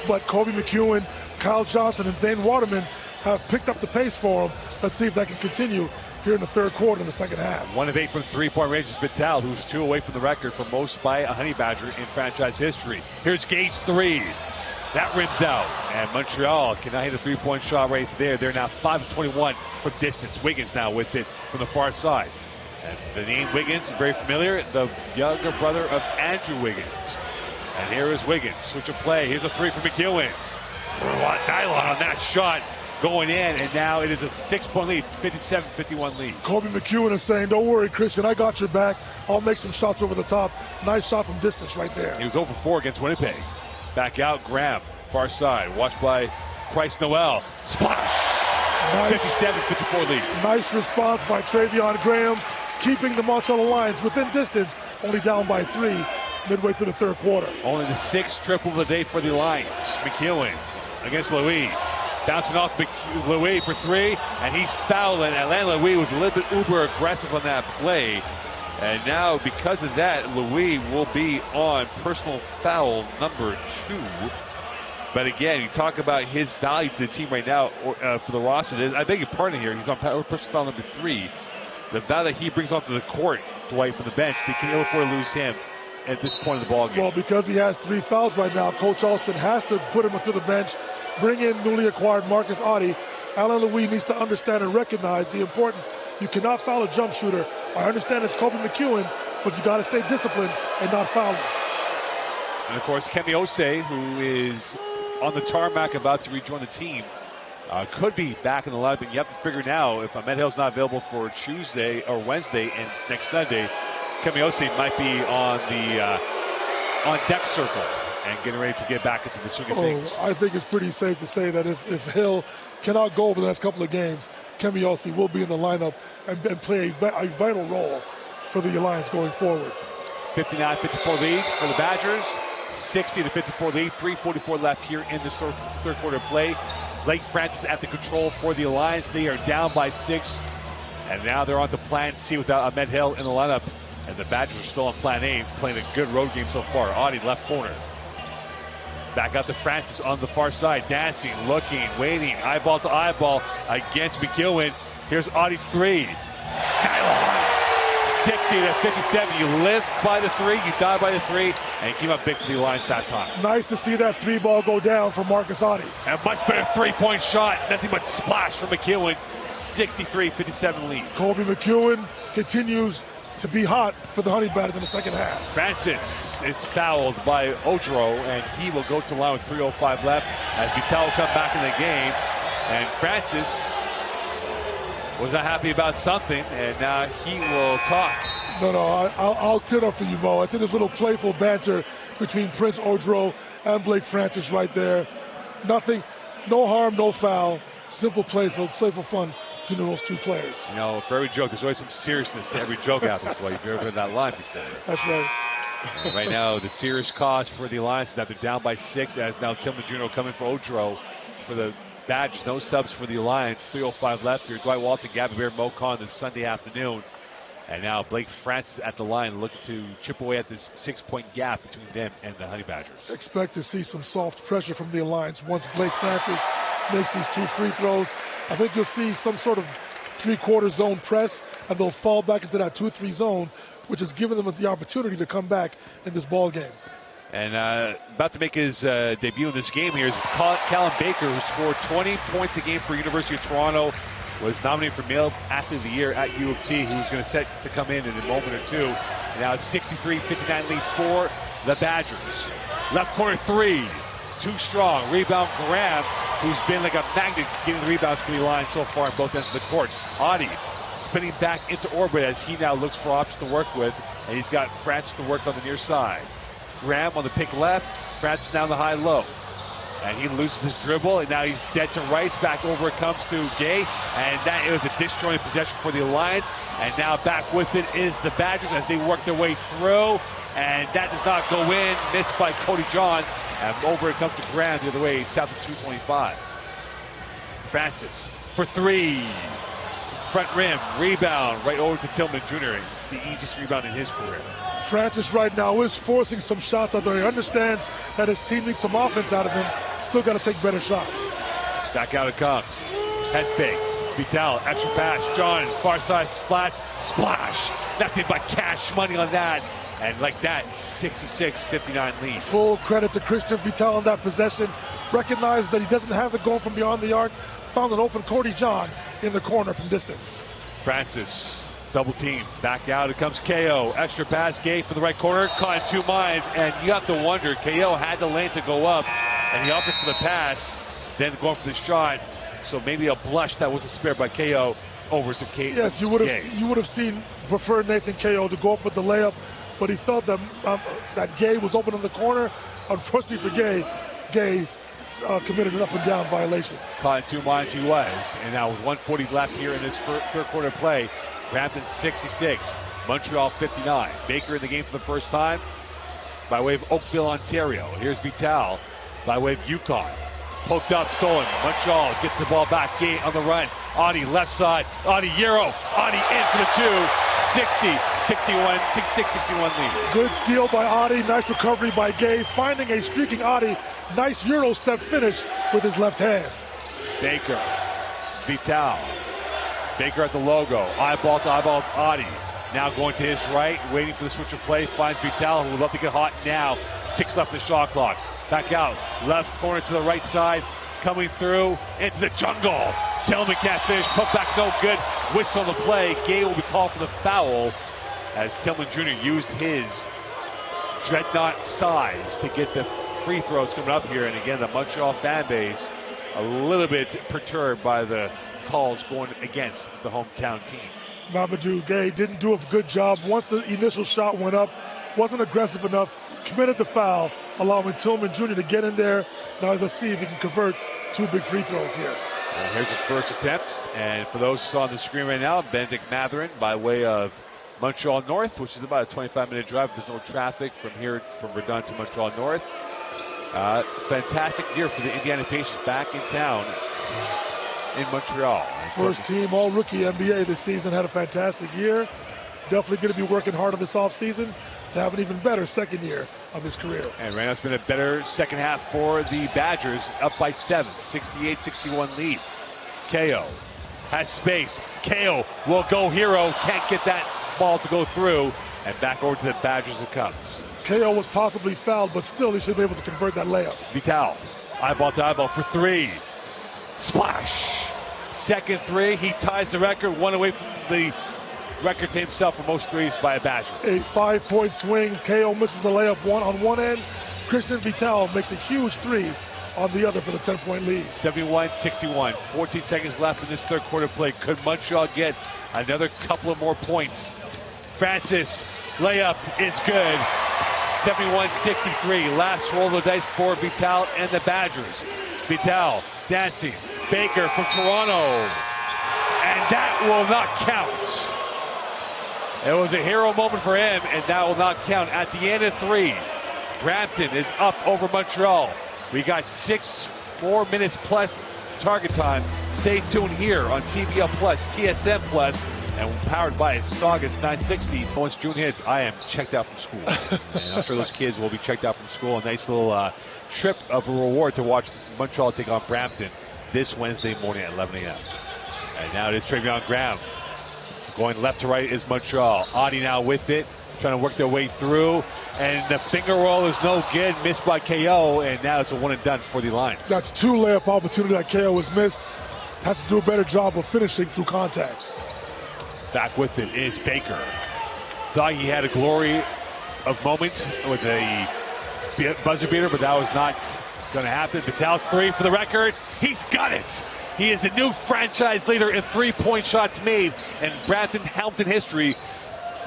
But Kobe McEwen, Kyle Johnson, and Zane Waterman have picked up the pace for him. Let's see if that can continue here in the third quarter in the second half. 1 of 8 from 3-point range is Vital, who's 2 away from the record for most by a Honey Badger in franchise history. Here's Gates' 3. That rims out. And Montreal cannot hit a 3-point shot right there. They're now 5-21 from distance. Wiggins now with it from the far side. And the name Wiggins, very familiar, the younger brother of Andrew Wiggins. And here is Wiggins. Switch of play. Here's a 3 for McEwen. Nylon on that shot. going in, and now it is a 6-point lead, 57-51 lead. Kobe McEwen is saying, don't worry, Christian, I got your back. I'll make some shots over the top. Nice shot from distance right there. He was 0 for 4 against Winnipeg. Back out, Graham, far side, watched by Price Noel. Splash! Nice. 57-54 lead. Nice response by Travion Graham, keeping the Montreal Alliance within distance, only down by 3 midway through the third quarter. Only the 6th triple of the day for the Alliance. McEwen against Louis. Bouncing off Louis for 3, and he's fouling. Atlanta Louis was a little bit uber aggressive on that play. And now, because of that, Louis will be on personal foul number 2. But again, you talk about his value to the team right now for the roster. I beg your pardon here. He's on personal foul number 3. The value that he brings onto the court, Dwight, from the bench, they can ill afford to lose him at this point of the ballgame. Well, because he has 3 fouls right now, Coach Alston has to put him onto the bench, bring in newly acquired Marcus Audie. Alan Louis needs to understand and recognize the importance. You cannot foul a jump shooter. I understand it's Kobe McEwen, but you got to stay disciplined and not foul him. And of course, Kemi Osei, who is on the tarmac about to rejoin the team, could be back in the lineup. And you have to figure now, if Ahmed Hill's not available for Tuesday or Wednesday and next Sunday, Kemi Osei might be on the on deck circle and getting ready to get back into the swing of things. I think it's pretty safe to say that if Hill cannot go over the next couple of games, Kemi Osei will be in the lineup and play a vital role for the Alliance going forward. 59-54 lead for the Badgers. 60-54 lead. 3:44 left here in the third quarter of play. Blake Francis at the control for the Alliance. They are down by 6. And now they're on to plan C without Ahmed Hill in the lineup. And the Badgers are still on plan A, playing a good road game so far. Audie left corner. Back out to Francis on the far side. Dancing, looking, waiting. Eyeball to eyeball against McEwen. Here's Audie's 3. 60-57. You live by the 3, you die by the 3, and you came up big for the Alliance that time. Nice to see that 3 ball go down for Marcus Audie. And a much better 3-point shot. Nothing but splash from McEwen. 63-57 lead. Kobe McEwen continues to be hot for the Honey Badgers in the second half. Francis is fouled by Odro, and he will go to the line with 3:05 left as Vital will come back in the game. And Francis was not happy about something, and now he will talk. No, I'll clear it up for you, Mo. I think there's a little playful banter between Prince Odro and Blake Francis right there. Nothing, no harm, no foul. Simple, playful fun between those 2 players. You know, for every joke, there's always some seriousness to every joke out there. You've ever been in that line before. That's right. Right now, the serious cause for the Alliance is that they're down by 6, as now Tillman Juno coming for Odro for the Badgers. No subs for the Alliance. 3:05 left here. Dwight Walton, Gabby Bear, Mocon this Sunday afternoon. And now Blake Francis at the line looking to chip away at this 6-point gap between them and the Honey Badgers. Expect to see some soft pressure from the Alliance once Blake Francis makes these 2 free throws. I think you'll see some sort of 3-quarter zone press, and they'll fall back into that 2-3 zone, which has given them the opportunity to come back in this ball game. And about to make his debut in this game here is Callum Baker, who scored 20 points a game for University of Toronto, was nominated for Male Athlete of the Year at U of T, who's going to set to come in a moment or 2. And now it's 63-59 lead for the Badgers. Left corner 3, too strong. Rebound Graham, who's been like a magnet getting the rebounds for the Alliance so far on both ends of the court. Audie spinning back into orbit as he now looks for options to work with, and he's got Francis to work on the near side. Graham on the pick left, Francis down the high-low. And he loses his dribble, and now he's dead to rights. Back over it comes to Gay, and that is a disjointed possession for the Alliance. And now back with it is the Badgers as they work their way through. And that does not go in, missed by Cody John. And over it comes to Graham the other way, south of 225. Francis for 3. Front rim, rebound, right over to Tillman Jr., the easiest rebound in his career. Francis right now is forcing some shots out there. He understands that his team needs some offense out of him. Still got to take better shots. Back out it comes. Head fake. Vital, extra pass. John, far side, splats, splash. Nothing but cash money on that. And like that, 66-59 lead. Full credit to Christian Vital on that possession. Recognized that he doesn't have it going from beyond the arc. Found an open Cody John in the corner from distance. Francis, double team. Back out, it comes KO. Extra pass, Gay for the right corner. Caught in 2 minds, and you have to wonder, KO had the lane to go up, and he opted for the pass, then going for the shot. So maybe a blush that wasn't spared by KO over to K. Yes, you would have preferred Nathan KO to go up with the layup, but he felt that that Gay was open in the corner. Unfortunately for Gay committed an up and down violation. Caught in two minds he was, and now with 1:40 left here in this third quarter play, Brampton 66, Montreal 59. Baker in the game for the first time by way of Oakville, Ontario. Here's Vital by way of Yukon. Poked up, stolen. Montreal gets the ball back. Gay on the run. Audi left side. Audi Euro. Audi in for the two. 66-61 lead. Good steal by Audi. Nice recovery by Gay. Finding a streaking Audi. Nice Euro step finish with his left hand. Baker. Vital. Baker at the logo. Eyeball to eyeball Audi. Now going to his right. Waiting for the switch of play. Finds Vital, who would love to get hot now. 6 left in the shot clock. Back out, left corner to the right side, coming through into the jungle. Tillman can't finish, put back no good. Whistle on the play. Gay will be called for the foul as Tillman Jr. used his dreadnought size to get the free throws coming up here. And again, the Montreal fan base a little bit perturbed by the calls going against the hometown team. Mamadou Gay didn't do a good job. Once the initial shot went up, wasn't aggressive enough, committed the foul, allowing Tillman Jr. to get in there. Now let's see if he can convert 2 big free throws here. And here's his first attempt. And for those who saw on the screen right now, Benedict Matherin by way of Montreal North, which is about a 25-minute drive. There's no traffic from here, from Verdun to Montreal North. Fantastic year for the Indiana Pacers back in town in Montreal. First team all-rookie NBA this season, had a fantastic year. Definitely going to be working hard on this offseason to have an even better second year of his career. And right now it's been a better second half for the Badgers, up by 7, 68-61 lead. KO has space. KO will go hero, can't get that ball to go through, and back over to the Badgers it comes. KO was possibly fouled, but still he should be able to convert that layup. Vital, eyeball to eyeball for 3. Splash. Second 3, he ties the record, 1 away from the record to himself for most threes by a Badger. A 5-point swing. KO misses the layup on one end. Christian Vital makes a huge 3 on the other for the 10-point lead. 71-61. 14 seconds left in this third quarter play. Could Montreal get another couple of more points? Francis, layup is good. 71-63. Last roll of the dice for Vital and the Badgers. Vital dancing. Baker from Toronto. And that will not count. It was a hero moment for him, and that will not count. At the end of 3, Brampton is up over Montreal. We got 6 more minutes plus target time. Stay tuned here on CBL Plus, TSN Plus, and powered by Saugus 960. Once June hits, I am checked out from school. And I'm sure those kids will be checked out from school. A nice little trip of a reward to watch Montreal take on Brampton this Wednesday morning at 11 a.m. And now it is Travion Graham. Going left to right is Montreal. Audi now with it, trying to work their way through. And the finger roll is no good, missed by KO. And now it's a one and done for the Lions. That's 2 layup opportunity that KO was missed. Has to do a better job of finishing through contact. Back with it is Baker. Thought he had a glory of moment with a buzzer beater, but that was not going to happen. Vital's 3 for the record. He's got it. He is a new franchise leader in 3-point shots made, and Brampton Hamilton history,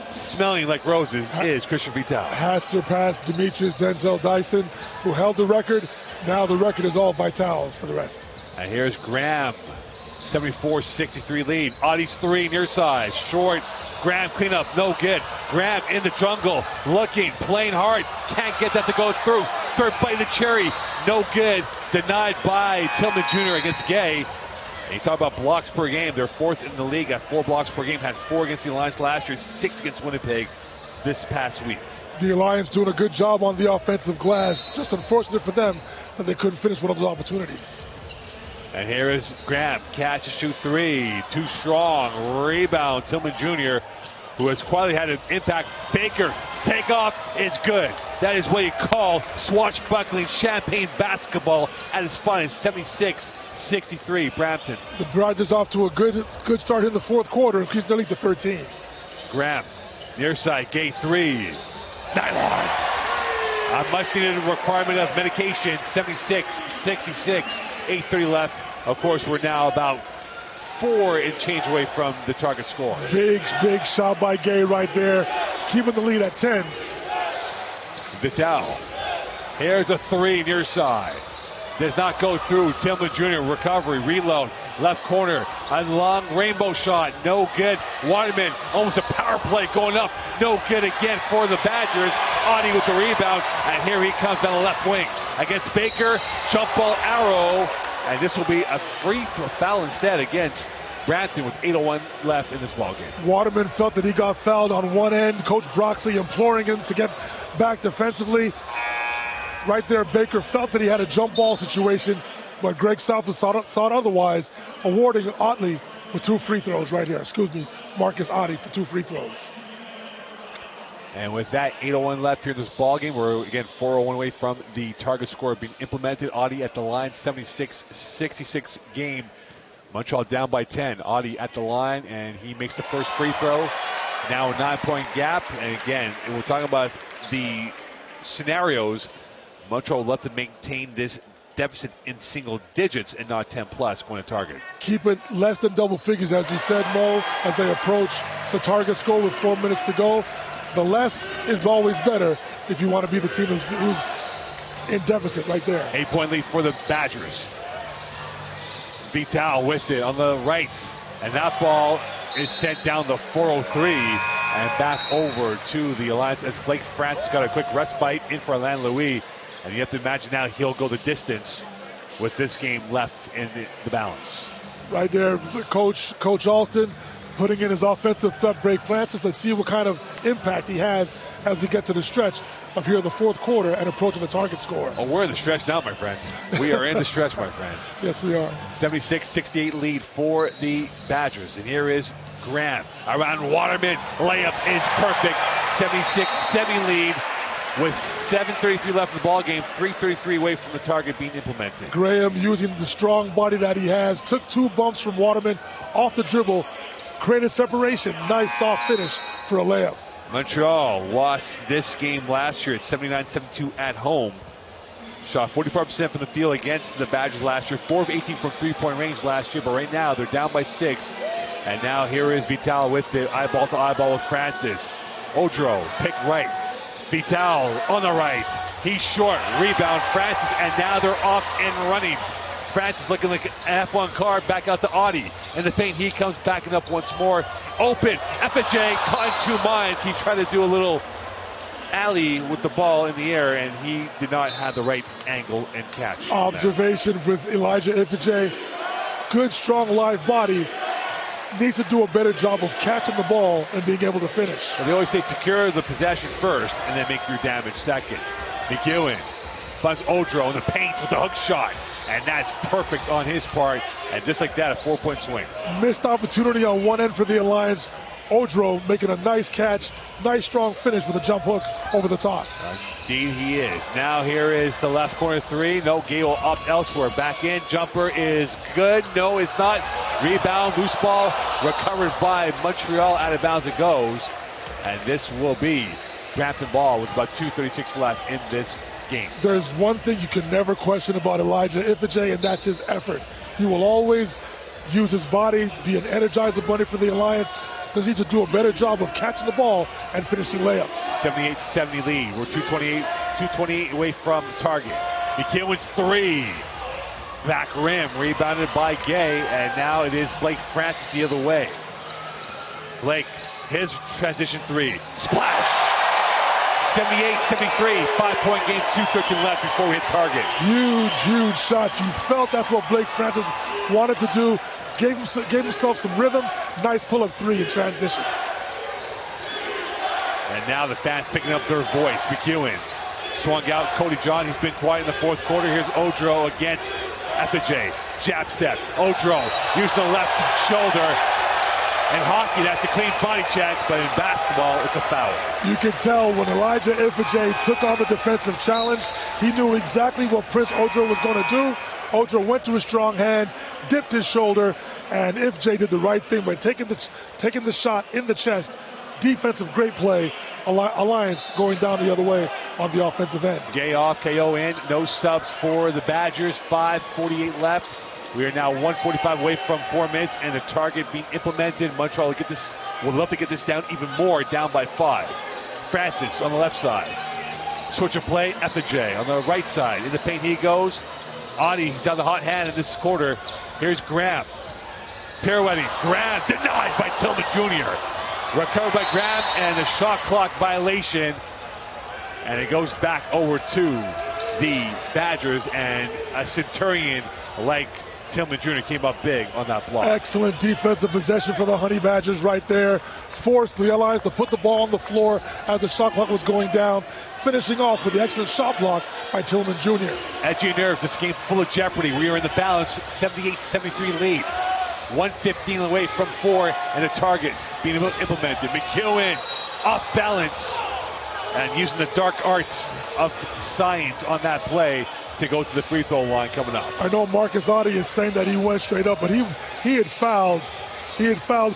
smelling like roses, is Christian Vital. Has surpassed Demetrius Denzel Dyson, who held the record. Now the record is all Vital's for the rest. And here's Graham, 74-63 lead. Audie's 3 near side, short. Graham cleanup, no good. Graham in the jungle, looking, playing hard, can't get that to go through. Third bite of the cherry, no good. Denied by Tillman Jr. against Gay. And you talk about blocks per game. They're 4th in the league at 4 blocks per game. Had 4 against the Alliance last year, 6 against Winnipeg this past week. The Alliance doing a good job on the offensive glass. Just unfortunate for them that they couldn't finish one of those opportunities. And here is Graham, catch and shoot 3, too strong, rebound, Tillman Jr., who has quietly had an impact. Baker, takeoff is good. That is what you call swashbuckling champagne basketball at its finest. 76-63, Brampton. The Badgers off to a good start in the fourth quarter, increasing their lead to 13. Graham, near side, Gay 3, nylon. A much-needed requirement of medication, 76-66, 8:30 left. Of course, we're now about 4 and change away from the target score. Big shot by Gay right there, keeping the lead at 10. Vital. Here's a 3 near side. Does not go through. Tillman Jr. recovery, reload, left corner. A long rainbow shot, no good. Waterman, almost a power play going up. No good again for the Badgers. Audie with the rebound, and here he comes down the left wing. Against Baker, jump ball arrow, and this will be a free throw foul instead against Brampton with 8:01 left in this ballgame. Waterman felt that he got fouled on one end. Coach Broxley imploring him to get back defensively. Right there, Baker felt that he had a jump ball situation, but Greg Southwood thought otherwise, awarding Otley with 2 free throws right here. Excuse me, Marcus Otley for 2 free throws. And with that 8:01 left here in this ballgame, we're again 4:01 away from the target score being implemented. Otley at the line, 76-66 game. Montreal down by 10. Otley at the line, and he makes the first free throw. Now a 9-point gap. And again, we're talking about the scenarios. Montreal left to maintain this deficit in single digits and not 10 plus going to target. Keep it less than double figures, as you said, Mo, as they approach the target score with 4 minutes to go. The less is always better if you want to be the team who's in deficit right there. 8-point lead for the Badgers. Vital with it on the right, and that ball is sent down the 403 and back over to the Alliance as Blake Francis got a quick respite in for Alain Louis. And you have to imagine now he'll go the distance with this game left in the balance. Right there, Coach Alston putting in his offensive threat, Blake Francis. Let's see what kind of impact he has as we get to the stretch of here the fourth quarter and approaching the target score. Oh, we're in the stretch now, my friend. We are in the stretch, my friend. Yes, we are. 76-68 lead for the Badgers. And here is Graham around Waterman. Layup is perfect. 76-70 lead. With 7:33 left in the ball game, 3:33 away from the target being implemented. Graham, using the strong body that he has, took 2 bumps from Waterman off the dribble, created separation. Nice soft finish for a layup. Montreal lost this game last year at 79-72 at home. Shot 45% from the field against the Badgers last year. 4 of 18 from 3-point range last year, but right now they're down by 6. And now here is Vital with the eyeball to eyeball with Francis. Odro, pick right. Vital on the right. He's short. Rebound, Francis, and now they're off and running. Francis looking like an F1 car, back out to Audie. In the paint, he comes backing up once more. Open. FJ caught in 2 minds. He tried to do a little alley with the ball in the air, and he did not have the right angle and catch. Observation with Elijah Ifeje. Good, strong, live body. Needs to do a better job of catching the ball and being able to finish. Well, they always say secure the possession first and then make your damage second. McEwen finds Odro in the paint with the hook shot. And that's perfect on his part. And just like that, a 4-point swing. Missed opportunity on one end for the Alliance. Odro making a nice catch. Nice strong finish with a jump hook over the top. Indeed he is. Now here is the left corner 3. No, Gale up elsewhere. Back in. Jumper is good. No, it's not. Rebound. Loose ball. Recovered by Montreal. Out of bounds it goes. And this will be Brampton ball with about 2:36 left in this game. There's one thing you can never question about Elijah Ifeje, and that's his effort. He will always use his body, be an energizer bunny for the Alliance. Does need to do a better job of catching the ball and finishing layups. 78-70 lead. We're 228 away from the target. McEwen's 3. Back rim, rebounded by Gay, and now it is Blake Francis the other way. Blake, his transition 3. Splash! 78-73, 5-point game, 2:13 left before we hit target. Huge shots. You felt that's what Blake Francis wanted to do. Gave himself some rhythm. Nice pull-up 3 in transition. And now the fans picking up their voice. McEwen swung out. Cody John, he's been quiet in the fourth quarter. Here's Odro against FJ. Jab step. Odro using the left shoulder. In hockey, that's a clean body check, but in basketball, it's a foul. You can tell when Elijah Ifeje took on the defensive challenge, he knew exactly what Prince Odro was going to do. Odro went to his strong hand, dipped his shoulder, and Ifeje did the right thing by taking the shot in the chest. Defensive great play Alliance going down the other way on the offensive end. Gay off, KO in, no subs for the Badgers. 5:48 left. We are now 1:45 away from 4 minutes, and the target being implemented. Montreal would love to get this down even more, down by 5. Francis on the left side. Switch of play, FJ on the right side. In the paint he goes. Audie, he's on the hot hand in this quarter. Here's Graham. Pirouetting. Graham denied by Tillman Jr. Recovered by Graham, and the shot clock violation. And it goes back over to the Badgers, and a Centurion like Tillman Jr. came up big on that block. Excellent defensive possession for the Honey Badgers right there. Forced the Allies to put the ball on the floor as the shot clock was going down. Finishing off with the excellent shot block by Tillman Jr. Edgy nerve, this game full of jeopardy. We are in the balance, 78-73 lead. 1:15 away from 4, and the target being implemented. McEwen off balance and using the dark arts of science on that play to go to the free throw line coming up. I know Marcus Audie is saying that he went straight up, but he had fouled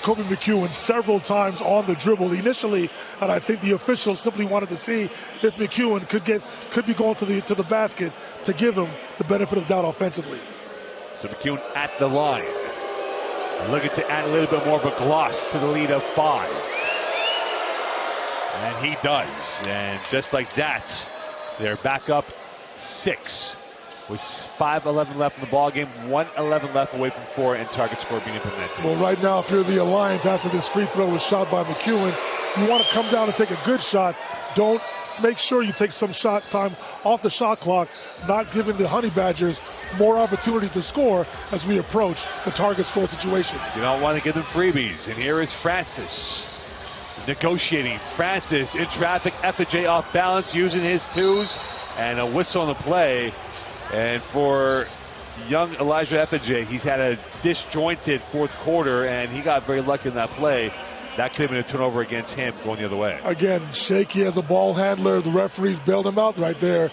Kobe McEwen several times on the dribble initially, and I think the officials simply wanted to see if McEwen could be going to the basket to give him the benefit of doubt offensively. So McEwen at the line, looking to add a little bit more of a gloss to the lead of 5. And he does, and just like that, they're back up 6. With 5:11 left in the ball game, 1:11 left away from 4, and target score being implemented. Well, right now, if you're the Alliance after this free throw was shot by McEwen, you want to come down and take a good shot. Don't make sure you take some shot time off the shot clock, not giving the Honey Badgers more opportunities to score as we approach the target score situation. You don't want to give them freebies. And here is Francis negotiating. Francis in traffic, FJ off balance, using his 2s, and a whistle on the play. And for young Elijah FJ, he's had a disjointed 4th quarter, and he got very lucky in that play. That could have been a turnover against him going the other way. Again, shaky as a ball handler. The referees bailed him out right there.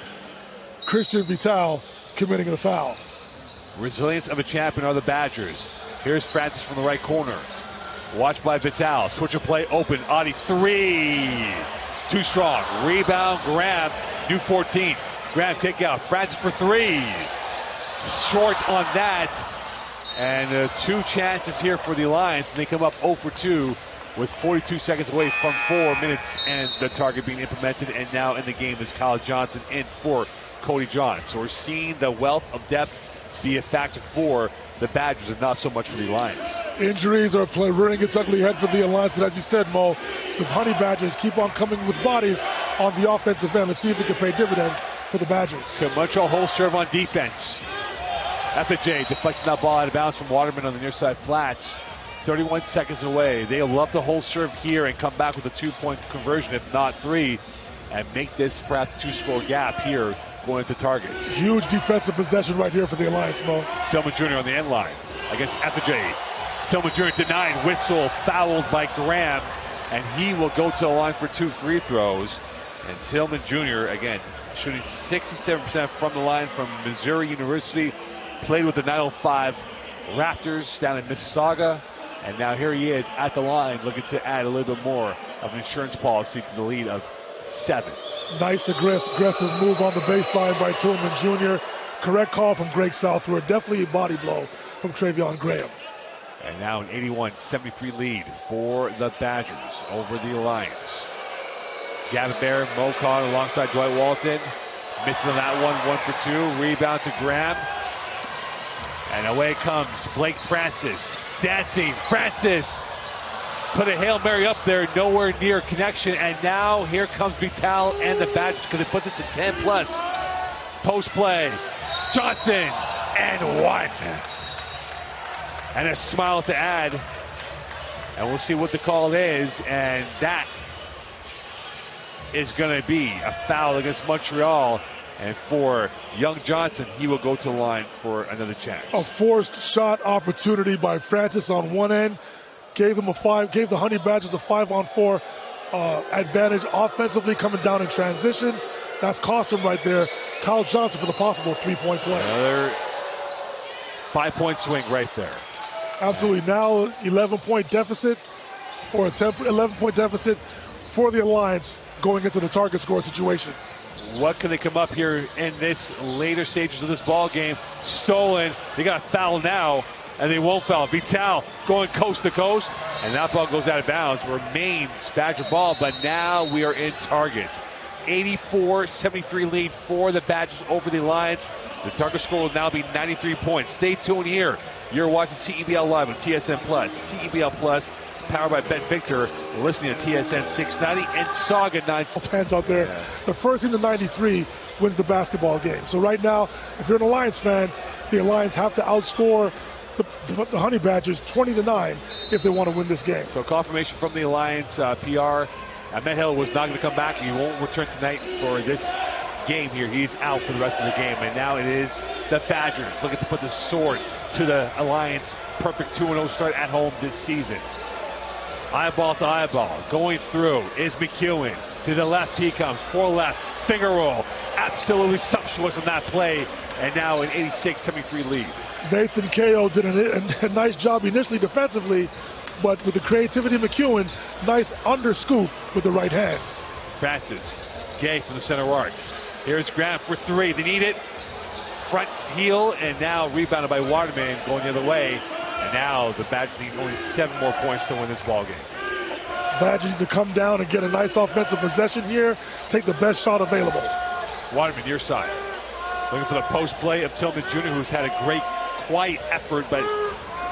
Christian Vital committing a foul. Resilience of a champion are the Badgers. Here's Francis from the right corner. Watched by Vital. Switch of play open. Audie 3. Too strong. Rebound, Graham. New 14. Graham kick out. Francis for 3. Short on that. And 2 chances here for the Alliance. And they come up 0 for 2 with 42 seconds away from 4 minutes. And the target being implemented. And now in the game is Kyle Johnson in for Cody John. So we're seeing the wealth of depth be a factor for the Badgers and not so much for the Alliance. Injuries are rearing its ugly head for the Alliance, but as you said, Mo, the Honey Badgers keep on coming with bodies on the offensive end. Let's see if it can pay dividends for the Badgers. Can Montreal hold serve on defense? FJ deflecting that ball out of bounds from Waterman on the near side flats. 31 seconds away. They'll love to hold serve here and come back with a 2-point conversion, if not 3, and make this perhaps 2-score gap here going to targets. Huge defensive possession right here for the Alliance, Mo. Tillman Jr. on the end line against FJ. Tillman Jr. denied, whistle, fouled by Graham, and he will go to the line for 2 free throws. And Tillman Jr., again, shooting 67% from the line from Missouri University, played with the 905 Raptors down in Mississauga, and now here he is at the line looking to add a little bit more of an insurance policy to the lead of 7. Nice aggressive move on the baseline by Tillman Jr. Correct call from Greg Southward. Definitely a body blow from Travion Graham. And now an 81-73 lead for the Badgers over the Alliance. Gavin Bear, Mocon alongside Dwight Walton. Missing on that one, 1 for 2. Rebound to Graham. And away comes Blake Francis. Dancing, Francis. Put a Hail Mary up there, nowhere near connection. And now here comes Vital and the Badgers because they put this at 10+. Post play. Johnson, and 1. And a smile to add. And we'll see what the call is. And that is going to be a foul against Montreal. And for young Johnson, he will go to the line for another chance. A forced shot opportunity by Francis on one end. Gave the Honey Badgers a 5-on-4 advantage offensively coming down in transition. That's cost him right there. Kyle Johnson for the possible 3-point play. Another 5-point swing right there. Absolutely. Now 11-point deficit or a 11-point deficit for the Alliance going into the target score situation. What can they come up here in this later stages of this ball game? Stolen. They got a foul now, and they won't foul. Vital going coast to coast, and that ball goes out of bounds. Remains Badger ball, but now we are in target. 84-73 lead for the Badgers over the Alliance. The target score will now be 93 points. Stay tuned here. You're watching CEBL Live on TSN Plus. CEBL Plus, powered by Ben Victor. You're listening to TSN 690 and Saga 9. Fans out there, the first team to 93 wins the basketball game. So right now, if you're an Alliance fan, the Alliance have to outscore the Honey Badgers 20-9 if they want to win this game. So confirmation from the Alliance PR. Ahmed Hill was not going to come back. He won't return tonight for this game here. He's out for the rest of the game. And now it is the Badgers looking to put the sword to the Alliance. Perfect 2-0 start at home this season. Eyeball to eyeball. Going through is McEwen. To the left he comes. For left. Finger roll. Absolutely sumptuous in that play. And now an 86-73 lead. Nathan Ko did a nice job initially defensively, but with the creativity of McEwen, nice under scoop with the right hand. Francis. Gay from the center arc. Here's Grant for three. They need it. Front heel, and now rebounded by Waterman going the other way. And now the Badgers need only 7 more points to win this ball game. Badgers need to come down and get a nice offensive possession here. Take the best shot available. Waterman, near side. Looking for the post play of Tillman Jr., who's had a great, quiet effort, but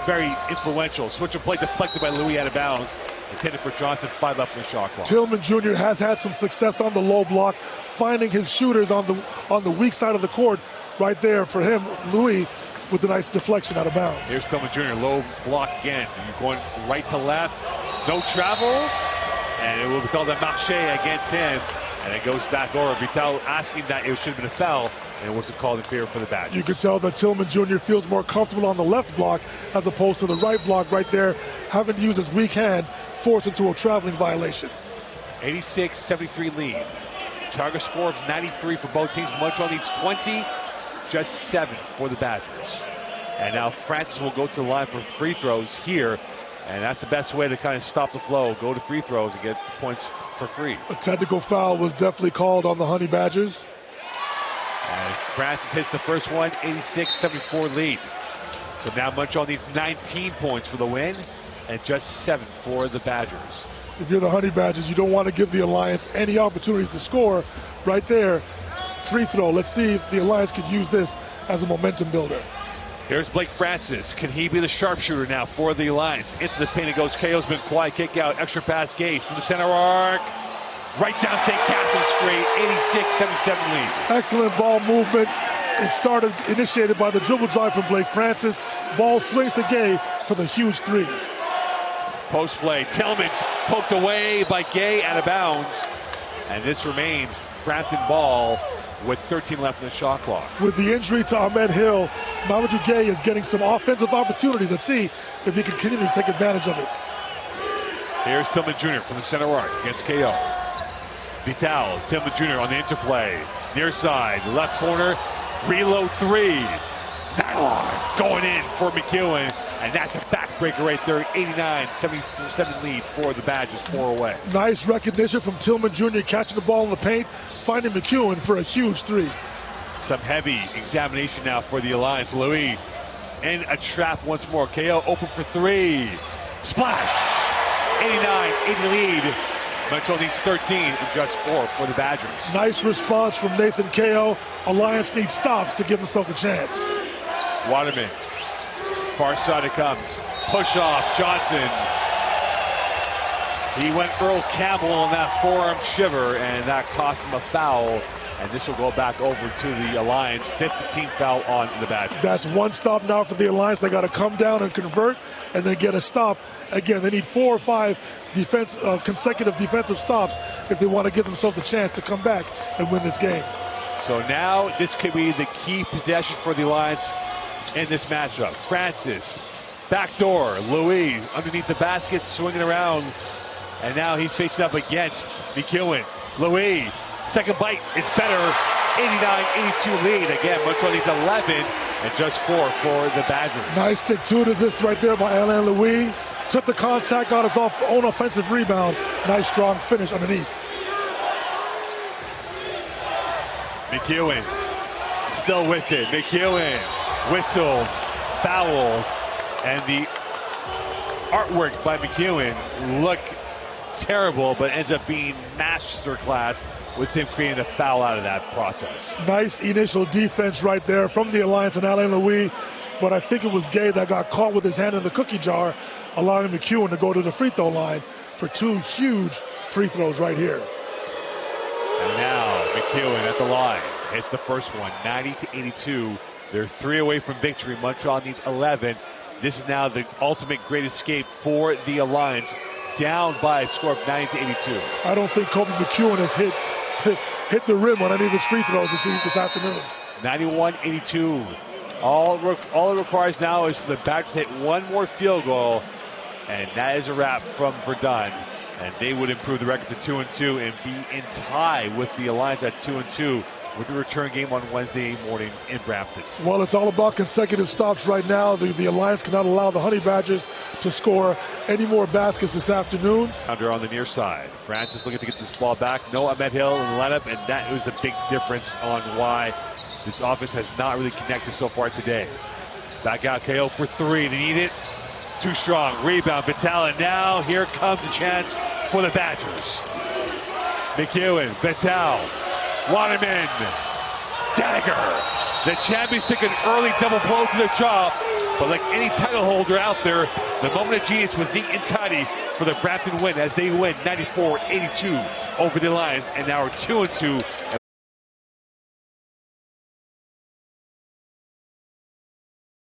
very influential. Switch of play deflected by Louis out of bounds. Intended for Johnson, 5 left in the shot clock. Tillman Jr. has had some success on the low block, finding his shooters on the weak side of the court. Right there for him, Louis, with a nice deflection out of bounds. Here's Tillman Jr., low block again. You're going right to left. No travel, and it will be called a marché against him. And it goes back over. Vital asking that it should have been a foul, and it wasn't called in favor for the Badgers. You could tell that Tillman Jr. feels more comfortable on the left block as opposed to the right block right there, having to use his weak hand, forced into a traveling violation. 86-73 lead. Target score of 93 for both teams. Montreal needs 20, just 7 for the Badgers. And now Francis will go to the line for free throws here, and that's the best way to kind of stop the flow. Go to free throws and get points for free. A technical foul was definitely called on the Honey Badgers. And Francis hits the first one, 86-74 lead. So now Montreal needs 19 points for the win and just 7 for the Badgers. If you're the Honey Badgers, you don't want to give the Alliance any opportunities to score. Right there, free throw. Let's see if the Alliance could use this as a momentum builder. Here's Blake Francis. Can he be the sharpshooter now for the Alliance? Into the paint it goes. KO's been quiet. Kick out. Extra pass. Gase from the center arc. Right down St. Catherine straight. 86-77 lead. Excellent ball movement. It initiated by the dribble drive from Blake Francis. Ball swings to Gay for the huge three. Post play. Tillman poked away by Gay out of bounds. And this remains Brampton ball with 13 left in the shot clock. With the injury to Ahmed Hill, Mamadou Gay is getting some offensive opportunities. Let's see if he can continue to take advantage of it. Here's Tillman Jr. from the center arc against KO. Vital, Tillman Jr. on the interplay. Near side, left corner, reload three. Nylar going in for McEwen. And that's a backbreaker right there. 89-77 lead for the Badgers, 4 away. Nice recognition from Tillman Jr. catching the ball in the paint, finding McEwen for a huge three. Some heavy examination now for the Alliance. Louis in a trap once more. KO open for three. Splash! 89-80 lead. Montreal needs 13 and just 4 for the Badgers. Nice response from Nathan Ko. Alliance needs stops to give themselves a chance. Waterman. Far side it comes. Push off. Johnson. He went Earl Campbell on that forearm shiver, and that cost him a foul. And this will go back over to the Alliance. 15th foul on the Badgers. That's one stop now for the Alliance. They got to come down and convert and then get a stop. Again, they need 4 or 5 consecutive defensive stops if they want to give themselves a chance to come back and win this game. So now this could be the key possession for the Alliance in this matchup. Francis, backdoor. Louis underneath the basket, swinging around. And now he's facing up against McEwen. Louis, second bite, it's better. 89-82 lead. Again, Montreal needs 11 and just 4 for the Badgers. Nice stick to this right there by Alain Louis. Took the contact, got his own offensive rebound. Nice strong finish underneath. McEwen still with it. McEwen whistled, fouled, and the artwork by McEwen looked terrible, but ends up being masterclass with him creating a foul out of that process. Nice initial defense right there from the Alliance and Alain Louis, but I think it was Gay that got caught with his hand in the cookie jar, allowing McEwen to go to the free throw line for 2 huge free throws right here. And now McEwen at the line hits the first one, 90-82. They're 3 away from victory. Montreal needs 11. This is now the ultimate great escape for the Alliance, down by a score of 90-82. I don't think Kobe McEwen has hit the rim on any of his free throws this afternoon. 91-82. All it requires now is for the Badgers to hit one more field goal, and that is a wrap from Verdun. And they would improve the record to 2-2 and be in tie with the Alliance at 2-2 with the return game on Wednesday morning in Brampton. Well, it's all about consecutive stops right now. The Alliance cannot allow the Honey Badgers to score any more baskets this afternoon. Under on the near side. Francis looking to get this ball back. No Ahmed Hill in the lineup, and that was a big difference on why this offense has not really connected so far today. Back out KO for 3. They need it. Too strong. Rebound, Vital, and now here comes a chance for the Badgers. McEwen, Vital, Waterman, dagger. The champions took an early double blow to the jaw, but like any title holder out there, the moment of genius was neat and tidy for the Brampton win as they win 94-82 over the Lions, and now are 2-2.